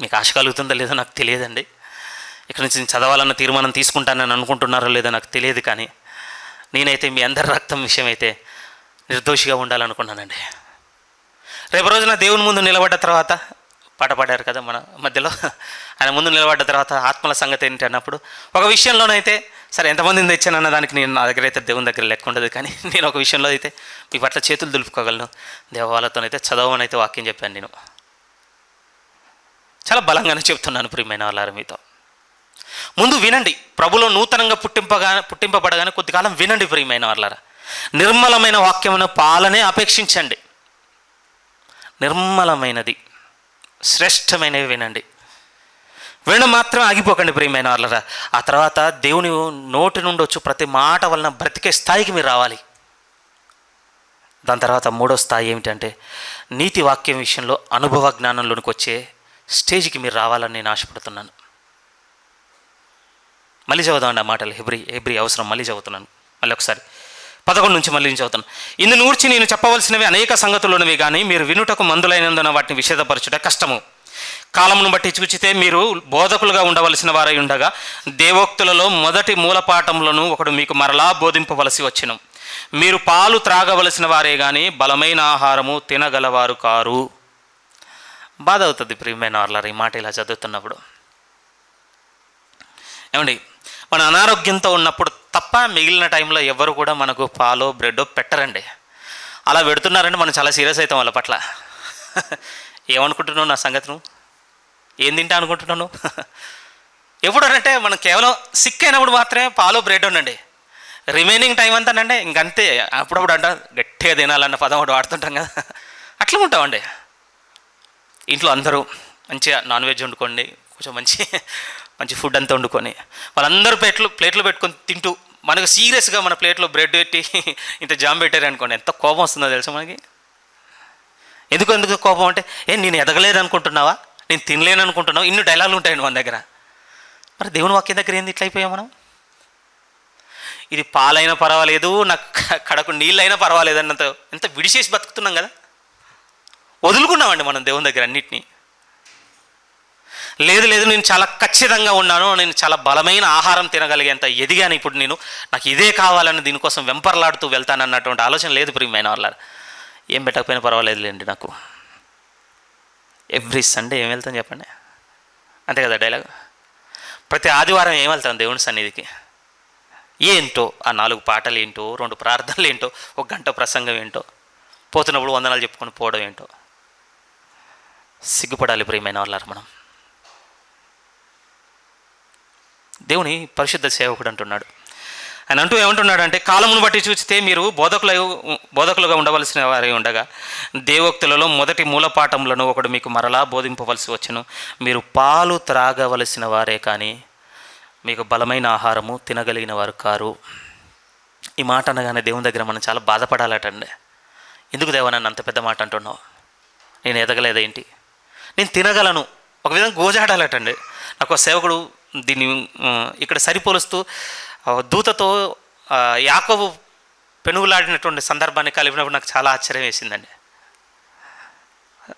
మీకు ఆశ కలుగుతుందో లేదో నాకు తెలియదండి. ఇక్కడ నుంచి నేను చదవాలన్న తీర్మానం తీసుకుంటానని అనుకుంటున్నారో లేదో నాకు తెలియదు. కానీ నేనైతే మీ అందరి రక్తం విషయం అయితే నిర్దోషిగా ఉండాలనుకున్నానండి. రేపు రోజున దేవుని ముందు నిలబడ్డ తర్వాత పాట పాడారు కదా మన మధ్యలో, ఆయన ముందు నిలబడ్డ తర్వాత ఆత్మల సంగతి ఏంటి అన్నప్పుడు ఒక విషయంలోనైతే సరే ఎంతమందిని తెచ్చానన్న దానికి నేను నా దగ్గర అయితే దేవుని దగ్గర లెక్క ఉండదు. కానీ నేను ఒక విషయంలో అయితే మీ పట్ల చేతులు దులుపుకోగలను. దేవాలతోనైతే చదవమని అయితే వాక్యం చెప్పాను. నేను చాలా బలంగానే చెప్తున్నాను ప్రియమైన వాళ్ళారు మీతో. ముందు వినండి. ప్రభులో నూతనంగా పుట్టింపబడగానే కొద్దికాలం వినండి ప్రియమైన వాళ్ళారా. నిర్మలమైన వాక్యమును పాలనే అపేక్షించండి. నిర్మలమైనది, శ్రేష్టమైనవి వినండి. వినడం మాత్రం ఆగిపోకండి ప్రియమైన వాళ్ళారా. ఆ తర్వాత దేవుని నోటి నుండి వచ్చి ప్రతి మాట వలన బ్రతికే స్థాయికి మీరు రావాలి. దాని తర్వాత మూడో స్థాయి ఏమిటంటే నీతి వాక్యం విషయంలో అనుభవ జ్ఞానంలోనికి వచ్చే స్టేజ్కి మీరు రావాలని నేను ఆశపడుతున్నాను. మళ్ళీ చదువుదామండి ఆ మాటలు. హెబ్రీ అవసరం. మళ్ళీ చదువుతున్నాను, మళ్ళీ ఒకసారి 11 నుంచి మళ్ళీ చదువుతాను. ఇందును గూర్చి నేను చెప్పవలసినవి అనేక సంగతులున్నవి, కానీ మీరు వినుటకు మందులైనందున వాటిని విషదపరచుట కష్టము. కాలమును బట్టి చూచితే మీరు బోధకులుగా ఉండవలసిన వారై ఉండగా దేవోక్తులలో మొదటి మూలపాఠములను ఒకడు మీకు మరలా బోధింపవలసి వచ్చెను. మీరు పాలు త్రాగవలసిన వారే కానీ బలమైన ఆహారము తినగలవారు కారు. బాధ అవుతుంది ప్రియమైన వాళ్ళారా ఈ మాట ఇలా చదువుతున్నప్పుడు. ఏమండి, మన అనారోగ్యంతో ఉన్నప్పుడు తప్ప మిగిలిన టైంలో ఎవరు కూడా మనకు పాలో బ్రెడ్డో పెట్టరండి. అలా పెడుతున్నారంటే మనం చాలా సీరియస్ అవుతాం వాళ్ళ పట్ల. ఏమనుకుంటున్నావు నా సంగతి? నువ్వు ఏం తింటా అనుకుంటున్నాను? ఎప్పుడనంటే మనం కేవలం సిక్ అయినప్పుడు మాత్రమే పాలో బ్రెడ్ ఉండండి. రిమైనింగ్ టైం అంతానండి ఇంకంతే. అప్పుడప్పుడు అంట గట్టిగా తినాలన్న పదం ఒకటి వాడుతుంటాం కదా, అట్లా ఉంటామండి. ఇంట్లో అందరూ మంచిగా నాన్ వెజ్ వండుకోండి, కొంచెం మంచి ఫుడ్ అంతా వండుకొని వాళ్ళందరూ ప్లేట్లు పెట్టుకొని తింటూ మనకు సీరియస్గా మన ప్లేట్లో బ్రెడ్ పెట్టి ఇంత జామ్ పెట్టారు అనుకోండి, ఎంత కోపం వస్తుందో తెలుసా మనకి. ఎందుకు కోపం అంటే, నేను ఎదగలేదు అనుకుంటున్నావా, నేను తినలేను అనుకుంటున్నావు, ఇన్ని డైలాగులు ఉంటాయండి మన దగ్గర. మరి దేవుని వాక్యం దగ్గర ఏంది ఇట్లా అయిపోయాం మనం? ఇది పాలైనా పర్వాలేదు, నాకు కడకు నీళ్ళైనా పర్వాలేదు అన్నంత ఎంత విడిచేసి బతుకుతున్నాం కదా. వదులుకున్నామండి మనం దేవుని దగ్గర అన్నిటినీ. లేదు నేను చాలా ఖచ్చితంగా ఉన్నాను, నేను చాలా బలమైన ఆహారం తినగలిగేంత ఎదిగాను ఇప్పుడు, నాకు ఇదే కావాలని దీనికోసం వెంపర్లాడుతూ వెళ్తానన్నటువంటి ఆలోచన లేదు ప్రియమైన వాళ్ళ. ఏం పెట్టకపోయినా పర్వాలేదులేండి, నాకు ఎవ్రీ సండే ఏం వెళ్తాను చెప్పండి, అంతే కదా డైలాగ్. ప్రతి ఆదివారం ఏం వెళ్తాను దేవుని సన్నిధికి. ఏంటో ఆ 4 పాటలు ఏంటో, 2 ప్రార్థనలు ఏంటో, 1 గంట ప్రసంగం ఏంటో, పోతున్నప్పుడు వందనాలు చెప్పుకొని పోవడం ఏంటో. సిగ్గుపడాలి ప్రియమైన వాళ్ళారు మనం. దేవుని పరిశుద్ధ సేవకుడు అంటున్నాడు. ఆయన అంటూ ఏమంటున్నాడు అంటే, కాలమును బట్టి చూస్తే మీరు బోధకులుగా ఉండవలసిన వారే ఉండగా దేవోక్తులలో మొదటి మూలపాఠములను ఒకడు మీకు మరలా బోధింపవలసి వచ్చును. మీరు పాలు త్రాగవలసిన వారే కానీ మీకు బలమైన ఆహారము తినగలిగిన వారు కారు. ఈ మాట అనగానే దేవుని దగ్గర మనం చాలా బాధపడాలటండి. ఎందుకు దేవా నన్ను అంత పెద్ద మాట అంటున్నావు, నేను ఎదగలేదేంటి, నేను తినగలను, ఒక విధంగా గోజాడాలటండి. నాకు సేవకుడు దీన్ని ఇక్కడ సరిపోలుస్తూ దూతతో యాకోబు పెనుగులాడినటువంటి సందర్భాన్ని కలిపినప్పుడు నాకు చాలా ఆశ్చర్యం వేసిందండి.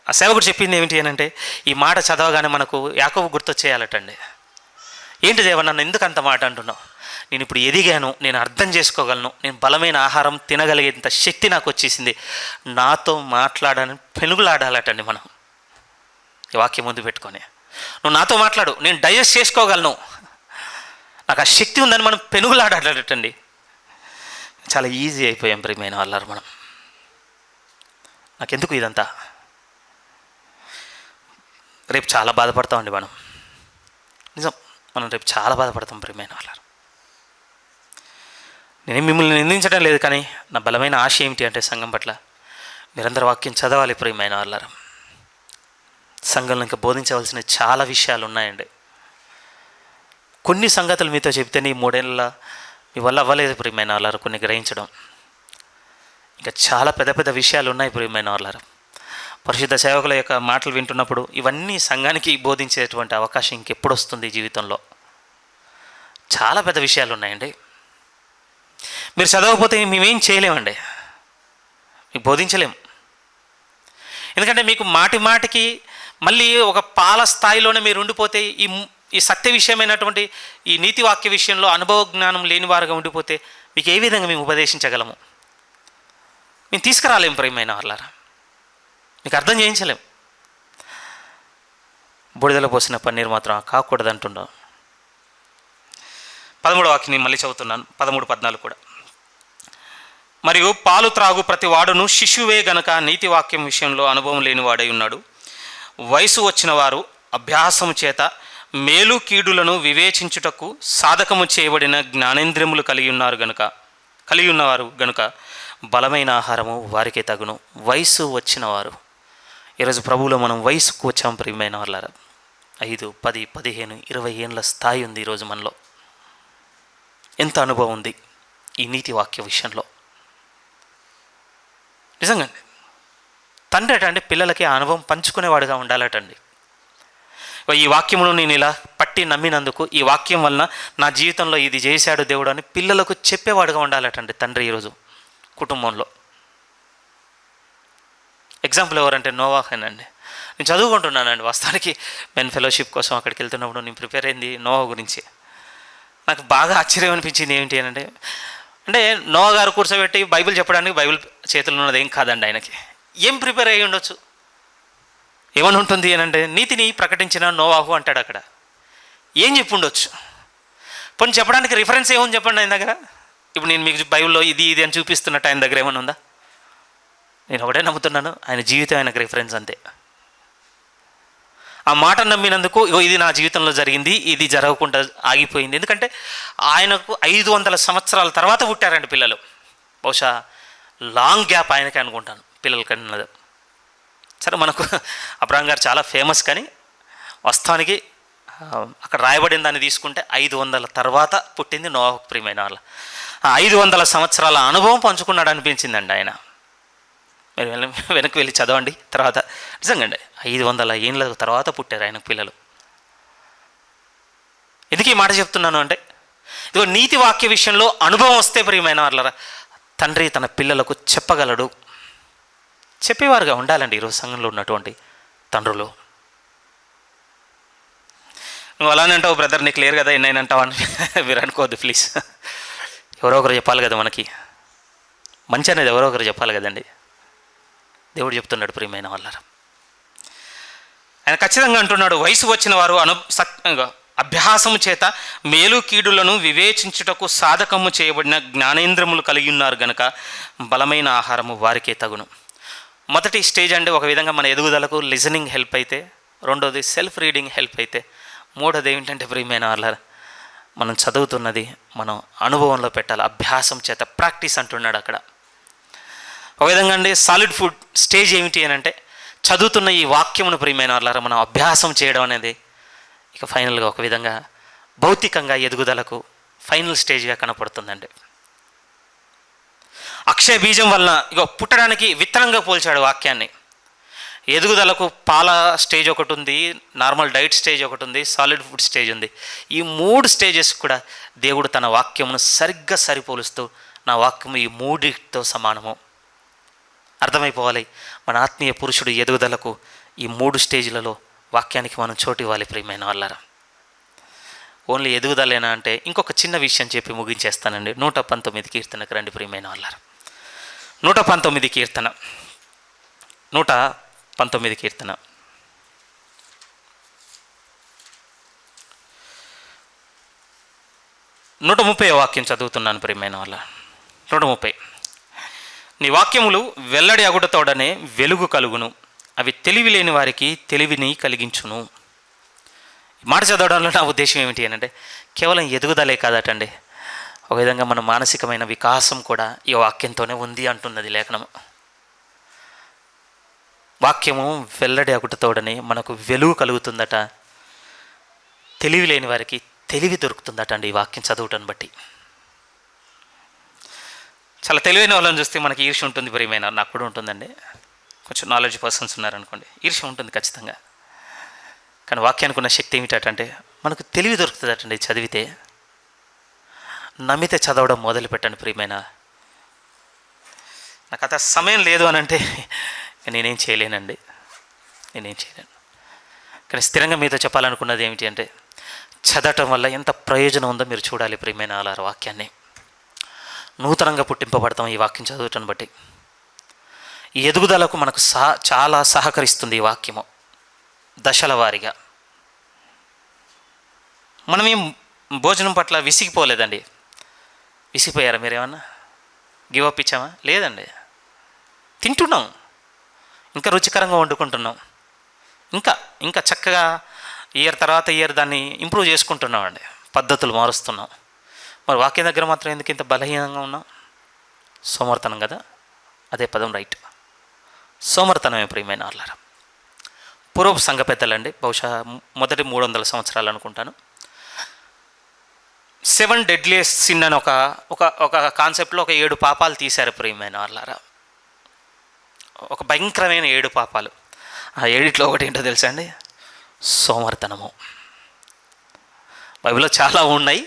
ఆ సేవకుడు చెప్పింది ఏమిటి అని అంటే, ఈ మాట చదవగానే మనకు యాకోబు గుర్తొచ్చేయాలటండి. ఏంటి దేవా నన్ను ఎందుకు అంత మాట అంటున్నావు, నేను ఇప్పుడు ఎదిగాను, నేను అర్థం చేసుకోగలను, నేను బలమైన ఆహారం తినగలిగేంత శక్తి నాకు వచ్చేసింది, నాతో మాట్లాడని పెనుగులాడాలటండి మనం. ఈ వాక్యం ముందు పెట్టుకొని నువ్వు నాతో మాట్లాడు, నేను డైజెస్ట్ చేసుకోగలను, నాకు ఆ శక్తి ఉందని మనం పెనుగులాడాలటండి. చాలా ఈజీ అయిపోయాం ప్రియమైన వాళ్ళారు మనం. నాకెందుకు ఇదంతా, రేపు చాలా బాధపడతామండి మనం. నిజం, మనం రేపు చాలా బాధపడతాం ప్రియమైన వాళ్ళారు. నేను మిమ్మల్ని నిందించడం లేదు, కానీ నా బలమైన ఆశ ఏమిటి అంటే సంఘం పట్ల మీరందరూ వాక్యం చదవాలి ప్రియమైన వాళ్ళారు. సంఘంలో ఇంకా బోధించవలసిన చాలా విషయాలు ఉన్నాయండి. కొన్ని సంగతులు మీతో చెప్తేనే ఈ 3 ఏళ్ళ మీ వల్ల అవ్వలేదు ప్రియమైన వాళ్ళారు కొన్ని గ్రహించడం. ఇంకా చాలా పెద్ద విషయాలు ఉన్నాయి ప్రియమైన వాళ్ళారు. పరిశుద్ధ సేవకుల యొక్క మాటలు వింటున్నప్పుడు ఇవన్నీ సంఘానికి బోధించేటువంటి అవకాశం ఇంకెప్పుడు వస్తుంది జీవితంలో? చాలా పెద్ద విషయాలు ఉన్నాయండి. మీరు చదవకపోతే మేమేం చేయలేమండి, మీకు బోధించలేము. ఎందుకంటే మీకు మాటికి మళ్ళీ ఒక పాల స్థాయిలోనే మీరు ఉండిపోతే, ఈ సత్య విషయమైనటువంటి ఈ నీతి వాక్య విషయంలో అనుభవ జ్ఞానం లేని వారుగా ఉండిపోతే మీకు ఏ విధంగా మేము ఉపదేశించగలము? మేము తీసుకురాలేము ప్రియమైన వాళ్ళారా, మీకు అర్థం చేయించలేం. బూడిదలో పోసిన పన్నీరు మాత్రం కాకూడదు అంటున్నాం. 13వ వాక్యం మళ్ళీ చదువుతున్నాను, 13, 14 కూడా. మరియు పాలు త్రాగు ప్రతి వాడును శిశువే గనక నీతి వాక్యం విషయంలో అనుభవం లేని వాడై ఉన్నాడు. వయసు వచ్చిన వారు అభ్యాసము చేత మేలు కీడులను వివేచించుటకు సాధకము చేయబడిన జ్ఞానేంద్రియములు కలిగి ఉన్నవారు గనుక బలమైన ఆహారము వారికే తగును. వయసు వచ్చిన వారు, ఈరోజు ప్రభువులో మనం వయసుకు వచ్చాం ప్రియమైన వాళ్ళారా. 5, 10, 15, 20 ఏళ్ళ స్థాయి ఉంది ఈరోజు మనలో. ఎంత అనుభవం ఉంది ఈ నీతి వాక్య విషయంలో. నిజంగా తండ్రి అటండి పిల్లలకి ఆ అనుభవం పంచుకునేవాడుగా ఉండాలటండి. ఈ వాక్యమును నేను ఇలా పట్టి నమ్మినందుకు, ఈ వాక్యం వలన నా జీవితంలో ఇది చేశాడు దేవుడు అని పిల్లలకు చెప్పేవాడుగా ఉండాలటండి తండ్రి ఈరోజు కుటుంబంలో. ఎగ్జాంపుల్ ఎవరంటే నోవాహేనండి. నేను చదువుకుంటున్నానండి వాస్తవానికి మెన్ ఫెలోషిప్ కోసం అక్కడికి వెళ్తున్నప్పుడు నేను ప్రిపేర్ అయింది నోవా గురించి. నాకు బాగా ఆశ్చర్యం అనిపించింది ఏంటి అంటే నోవా గారు కూర్చోబెట్టి బైబిల్ చెప్పడానికి బైబిల్ చేతుల్లో ఉన్నది ఏం కాదండి. ఆయనకి ఏం ప్రిపేర్ అయ్యి ఉండొచ్చు, ఏమని ఉంటుంది అంటే నీతిని ప్రకటించిన నోవాహు అంటాడు. అక్కడ ఏం చెప్పి ఉండొచ్చు? పోనీ చెప్పడానికి రిఫరెన్స్ ఏముంది చెప్పండి ఆయన దగ్గర. ఇప్పుడు నేను మీకు బైబిల్లో ఇది అని చూపిస్తున్నట్టు ఆయన దగ్గర ఏమైనా ఉందా? నేను ఒకటే నమ్ముతున్నాను, ఆయన జీవితం ఆయనకు రిఫరెన్స్ అంతే. ఆ మాట నమ్మినందుకు ఇది నా జీవితంలో జరిగింది, ఇది జరగకుండా ఆగిపోయింది. ఎందుకంటే ఆయనకు 500 సంవత్సరాల తర్వాత పుట్టారండి పిల్లలు. బహుశా లాంగ్ గ్యాప్ ఆయనకే అనుకుంటాను పిల్లల కన్నది. సరే, మనకు అబ్రహాం గారు చాలా ఫేమస్, కానీ వాస్తవానికి అక్కడ రాయబడిన దాన్ని తీసుకుంటే 500 తర్వాత పుట్టింది నోవాహు ప్రియమైన వాళ్ళ. 500 సంవత్సరాల అనుభవం పంచుకున్నాడు అనిపించిందండి ఆయన. మీరు వెనక్కి వెళ్ళి చదవండి తర్వాత. నిజంగా అండి 500 ఏళ్ళ తర్వాత పుట్టారు ఆయనకు పిల్లలు. ఎందుకు ఈ మాట చెప్తున్నాను అంటే, ఇదిగో నీతి వాక్య విషయంలో అనుభవం వస్తే ప్రియమైన వాళ్ళరా తండ్రి తన పిల్లలకు చెప్పగలడు. చెప్పేవారుగా ఉండాలండి ఈరోజు సంఘంలో ఉన్నటువంటి తండ్రులు. నువ్వు అలానే అంటావు బ్రదర్, నీకు క్లియర్ కదా ఎన్నైనా అంటావు అని మీరు అనుకోవద్దు ప్లీజ్. ఎవరో ఒకరు చెప్పాలి కదా మనకి. మంచి అనేది ఎవరో ఒకరు చెప్పాలి కదండి. దేవుడు చెప్తున్నాడు ప్రియమైన వాళ్ళరా. ఆయన ఖచ్చితంగా అంటున్నాడు, వయసు వచ్చిన వారు అభ్యాసము చేత మేలు కీడులను వివేచించుటకు సాధకము చేయబడిన జ్ఞానేంద్రములు కలిగి ఉన్నారు గనక బలమైన ఆహారము వారికే తగును. మొదటి స్టేజ్ అంటే ఒక విధంగా మన ఎదుగుదలకు లిజనింగ్ హెల్ప్ అయితే, రెండోది సెల్ఫ్ రీడింగ్ హెల్ప్ అయితే, మూడోది ఏమిటంటే ప్రియమైన వాళ్ళ మనం చదువుతున్నది మనం అనుభవంలో పెట్టాలి. అభ్యాసం చేత ప్రాక్టీస్ అంటున్నాడు అక్కడ. ఒక విధంగా అండి సాలిడ్ ఫుడ్ స్టేజ్ ఏమిటి అని అంటే చదువుతున్న ఈ వాక్యమును ప్రియమైన వాళ్ళ మనం అభ్యాసం చేయడం అనేది ఇక ఫైనల్గా ఒక విధంగా భౌతికంగా ఎదుగుదలకు ఫైనల్ స్టేజ్గా కనపడుతుందండి. అక్షయ బీజం వలన పుట్టడానికి విత్తనంగా పోల్చాడు వాక్యాన్ని. ఎదుగుదలకు పాల స్టేజ్ ఒకటి ఉంది, నార్మల్ డైట్ స్టేజ్ ఒకటి ఉంది, సాలిడ్ ఫుడ్ స్టేజ్ ఉంది. ఈ 3 స్టేజెస్ కూడా దేవుడు తన వాక్యమును సరిగ్గా సరిపోలుస్తూ నా వాక్యము ఈ 3తో సమానము. అర్థమైపోవాలి మన ఆత్మీయ పురుషుడు ఎదుగుదలకు ఈ 3 స్టేజ్లలో వాక్యానికి మనం చోటు ఇవ్వాలి ప్రియమైన వాళ్ళరా. ఓన్లీ ఎదుగుదలేనా అంటే ఇంకొక చిన్న విషయం చెప్పి ముగించేస్తానండి. 119 కీర్తనకు రండి ప్రియమైన వాళ్ళరా. 119 కీర్తన 119 కీర్తన 130 వాక్యం చదువుతున్నాను ప్రియమైన వాళ్ళ. 130 నీ వాక్యములు వెల్లడి అగుటతోడనే వెలుగు కలుగును, అవి తెలివి లేని వారికి తెలివిని కలిగించును. మాట చదవడంలో నా ఉద్దేశం ఏమిటి అని అంటే కేవలం ఎదుగుదలే కాదటండి, ఒక విధంగా మన మానసికమైన వికాసం కూడా ఈ వాక్యంతోనే ఉంది అంటున్నది లేఖనము. వాక్యము వెల్లడి అగుటతోడనే మనకు వెలుగు కలుగుతుందట, తెలివి లేని వారికి తెలివి దొరుకుతుందట అండి ఈ వాక్యం చదువుటను బట్టి. చాలా తెలివైన వాళ్ళని చూస్తే మనకి ఈర్ష్య ఉంటుంది ప్రియమైన, నాకు కూడా ఉంటుందండి. కొంచెం నాలెడ్జ్ పర్సన్స్ ఉన్నారనుకోండి, ఈర్ష్య ఉంటుంది ఖచ్చితంగా. కానీ వాక్యానికి ఉన్న శక్తి ఏమిటంటే మనకు తెలివి దొరుకుతుందటండి చదివితే. నమ్మితే చదవడం మొదలు పెట్టండి ప్రియమైన. నాకు అంత సమయం లేదు అని అంటే నేనేం చేయలేను. కానీ స్థిరంగా మీతో చెప్పాలనుకున్నది ఏమిటి అంటే చదవటం వల్ల ఎంత ప్రయోజనం ఉందో మీరు చూడాలి ప్రియమైన అలా వాక్యాన్ని. నూతనంగా పుట్టింపబడతాం ఈ వాక్యం చదవటం బట్టి. ఈ ఎదుగుదలకు మనకు చాలా సహకరిస్తుంది ఈ వాక్యము దశల వారీగా. మనమేం భోజనం పట్ల విసిగిపోలేదండి. విసిగిపోయారా మీరేమన్నా? గివప్ ఇచ్చామా? లేదండి, తింటున్నాం, ఇంకా రుచికరంగా వండుకుంటున్నాం, ఇంకా చక్కగా ఇయర్ తర్వాత ఇయర్ దాన్ని ఇంప్రూవ్ చేసుకుంటున్నామండి, పద్ధతులు మారుస్తున్నాం. మరి వాక్యం దగ్గర మాత్రం ఎందుకు ఇంత బలహీనంగా ఉన్నాం? సోమర్తనం కదా, అదే పదం రైట్. సోమర్తనమే ప్రియమైన వాళ్ళారా. పూర్వపు సంఘ పెద్దలండి, బహుశా మొదటి 300 సంవత్సరాలు అనుకుంటాను, 7 డెడ్లియస్ట్ సిన్ అని ఒక కాన్సెప్ట్లో ఒక 7 పాపాలు తీశారు ప్రియమైన వాళ్ళారా. ఒక భయంకరమైన 7 పాపాలు. ఆ 7 ఒకటి ఏంటో తెలుసా అండి? సోమర్తనము. బైబిల్లో చాలా ఉన్నాయి,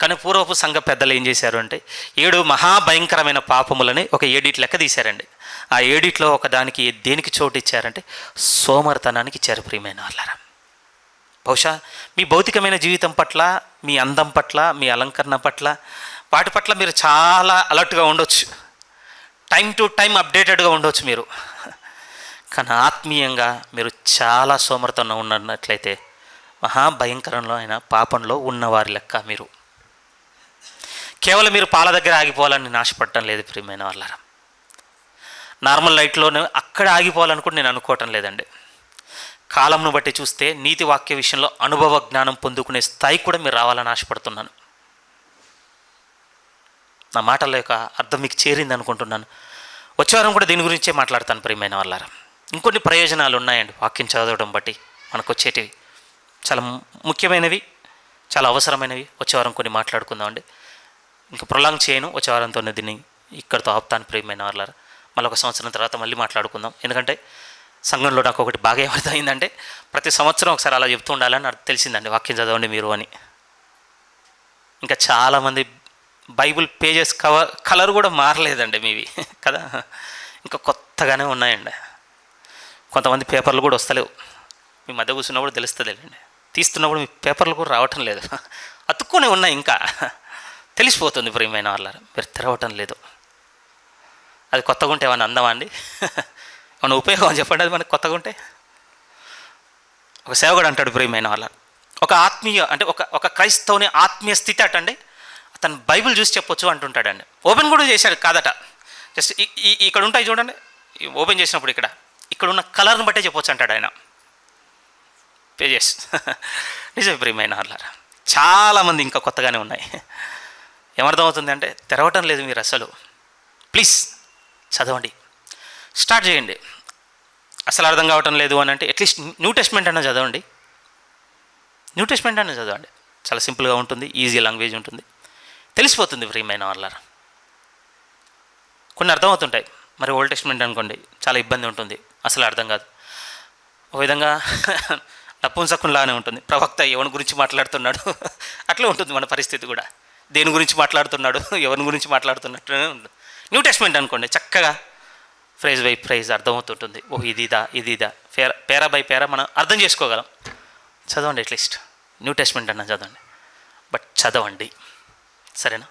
కానీ పూర్వపు సంఘ పెద్దలు ఏం చేశారు అంటే 7 మహాభయంకరమైన పాపములని ఒక 7 లెక్క తీశారండి. ఆ 7 ఒక దానికి దేనికి చోటు ఇచ్చారంటే సోమర్తనానికి ఇచ్చారు ప్రియమైన వాళ్ళారా. బహుశా మీ భౌతికమైన జీవితం పట్ల, మీ అందం పట్ల, మీ అలంకరణ పట్ల, వాటి పట్ల మీరు చాలా అలర్ట్గా ఉండొచ్చు, టైం టు టైం అప్డేటెడ్గా ఉండొచ్చు మీరు. కానీ ఆత్మీయంగా మీరు చాలా సోమర్తనం ఉన్నట్లయితే మహాభయంకరంలో అయిన పాపంలో ఉన్నవారి లెక్క మీరు. కేవలం మీరు పాల దగ్గర ఆగిపోవాలని నేను ఆశపడటం లేదు ప్రియమైన వాళ్ళారా. నార్మల్ లైట్లోనే అక్కడ ఆగిపోవాలని కూడా నేను అనుకోవటం లేదండి. కాలంను బట్టి చూస్తే నీతి వాక్య విషయంలో అనుభవ జ్ఞానం పొందుకునే స్థాయి కూడా మీరు రావాలని ఆశపడుతున్నాను. నా మాటల యొక్క అర్థం మీకు చేరింది అనుకుంటున్నాను. వచ్చే వారం కూడా దీని గురించే మాట్లాడతాను ప్రియమైన వాళ్ళారా. ఇంకొన్ని ప్రయోజనాలు ఉన్నాయండి వాక్యం చదవడం బట్టి మనకు వచ్చేటివి, చాలా ముఖ్యమైనవి, చాలా అవసరమైనవి. వచ్చే వారం కొన్ని మాట్లాడుకుందామండి. ఇంకా ప్రొలాంగ్ చేయను, వచ్చే వారంతోనే దీన్ని ఇక్కడితో ఆపుతాను ప్రియమైన వాళ్ళారా. మళ్ళీ ఒక సంవత్సరం తర్వాత మళ్ళీ మాట్లాడుకుందాం. ఎందుకంటే సంఘంలో నాకు ఒకటి బాగా ఏమర్థమైందంటే ప్రతి సంవత్సరం ఒకసారి అలా చెప్తూ ఉండాలని నాకు తెలిసిందండి, వాక్యం చదవండి మీరు అని. ఇంకా చాలామంది బైబిల్ పేజెస్ కలర్ కూడా మారలేదండి మీవి కదా, ఇంకా కొత్తగానే ఉన్నాయండి. కొంతమంది పేపర్లు కూడా వస్తలేవు, మీ మధ్య కూర్చున్నప్పుడు తెలుస్తుంది అండి, తీస్తున్నప్పుడు మీ పేపర్లు కూడా రావటం లేదు, అతుక్కునే ఉన్నాయి, ఇంకా తెలిసిపోతుంది ప్రియమైన వాళ్ళారా. మీరు తెరవటం లేదు. అది కొత్తగా ఉంటే ఏమన్నా అందమా అండి? ఏమన్నా ఉపయోగం చెప్పండి అది మనకి కొత్తగా ఉంటే? ఒక సేవకుడు అంటాడు ప్రియమైన వాళ్ళ, ఒక ఆత్మీయ అంటే ఒక క్రైస్తవుని ఆత్మీయ స్థితి అటండి అతను బైబిల్ చూసి చెప్పొచ్చు అంటుంటాడండి. ఓపెన్ కూడా చేశాడు కాదట, జస్ట్ ఇక్కడ ఉంటాయి చూడండి, ఓపెన్ చేసినప్పుడు ఇక్కడ ఉన్న కలర్ని బట్టే చెప్పొచ్చు అంటాడు ఆయన. పేజెస్ నిజమే ప్రియమైన వాళ్ళారా, చాలామంది ఇంకా కొత్తగానే ఉన్నాయి. ఏమర్థమవుతుంది అంటే తెరవటం లేదు మీరు అసలు. ప్లీజ్ చదవండి, స్టార్ట్ చేయండి. అసలు అర్థం కావటం లేదు అని అంటే అట్లీస్ట్ న్యూ టెస్ట్మెంట్ అన్న చదవండి. న్యూ టెస్ట్మెంట్ అన్న చదవండి, చాలా సింపుల్గా ఉంటుంది, ఈజీ లాంగ్వేజ్ ఉంటుంది, తెలిసిపోతుంది ప్రియమైన వాళ్ళారా. కొన్ని అర్థమవుతుంటాయి, మరి ఓల్డ్ టెస్ట్మెంట్ అనుకోండి చాలా ఇబ్బంది ఉంటుంది, అసలు అర్థం కాదు. ఒక విధంగా నపుంసకునిలానే ఉంటుంది, ప్రవక్త ఎవరి గురించి మాట్లాడుతున్నాడు అట్లా ఉంటుంది మన పరిస్థితి కూడా. దేని గురించి మాట్లాడుతున్నాడు, ఎవరి గురించి మాట్లాడుతున్నట్టునే ఉంటుంది. న్యూ టెస్ట్మెంట్ అనుకోండి చక్కగా ఫ్రేజ్ బై ఫ్రేజ్ అర్థమవుతుంటుంది. ఇదిదా పేరా బై పేరా మనం అర్థం చేసుకోగలం. చదవండి, అట్లీస్ట్ న్యూ టెస్ట్మెంట్ అన్న చదవండి, బట్ చదవండి, సరేనా?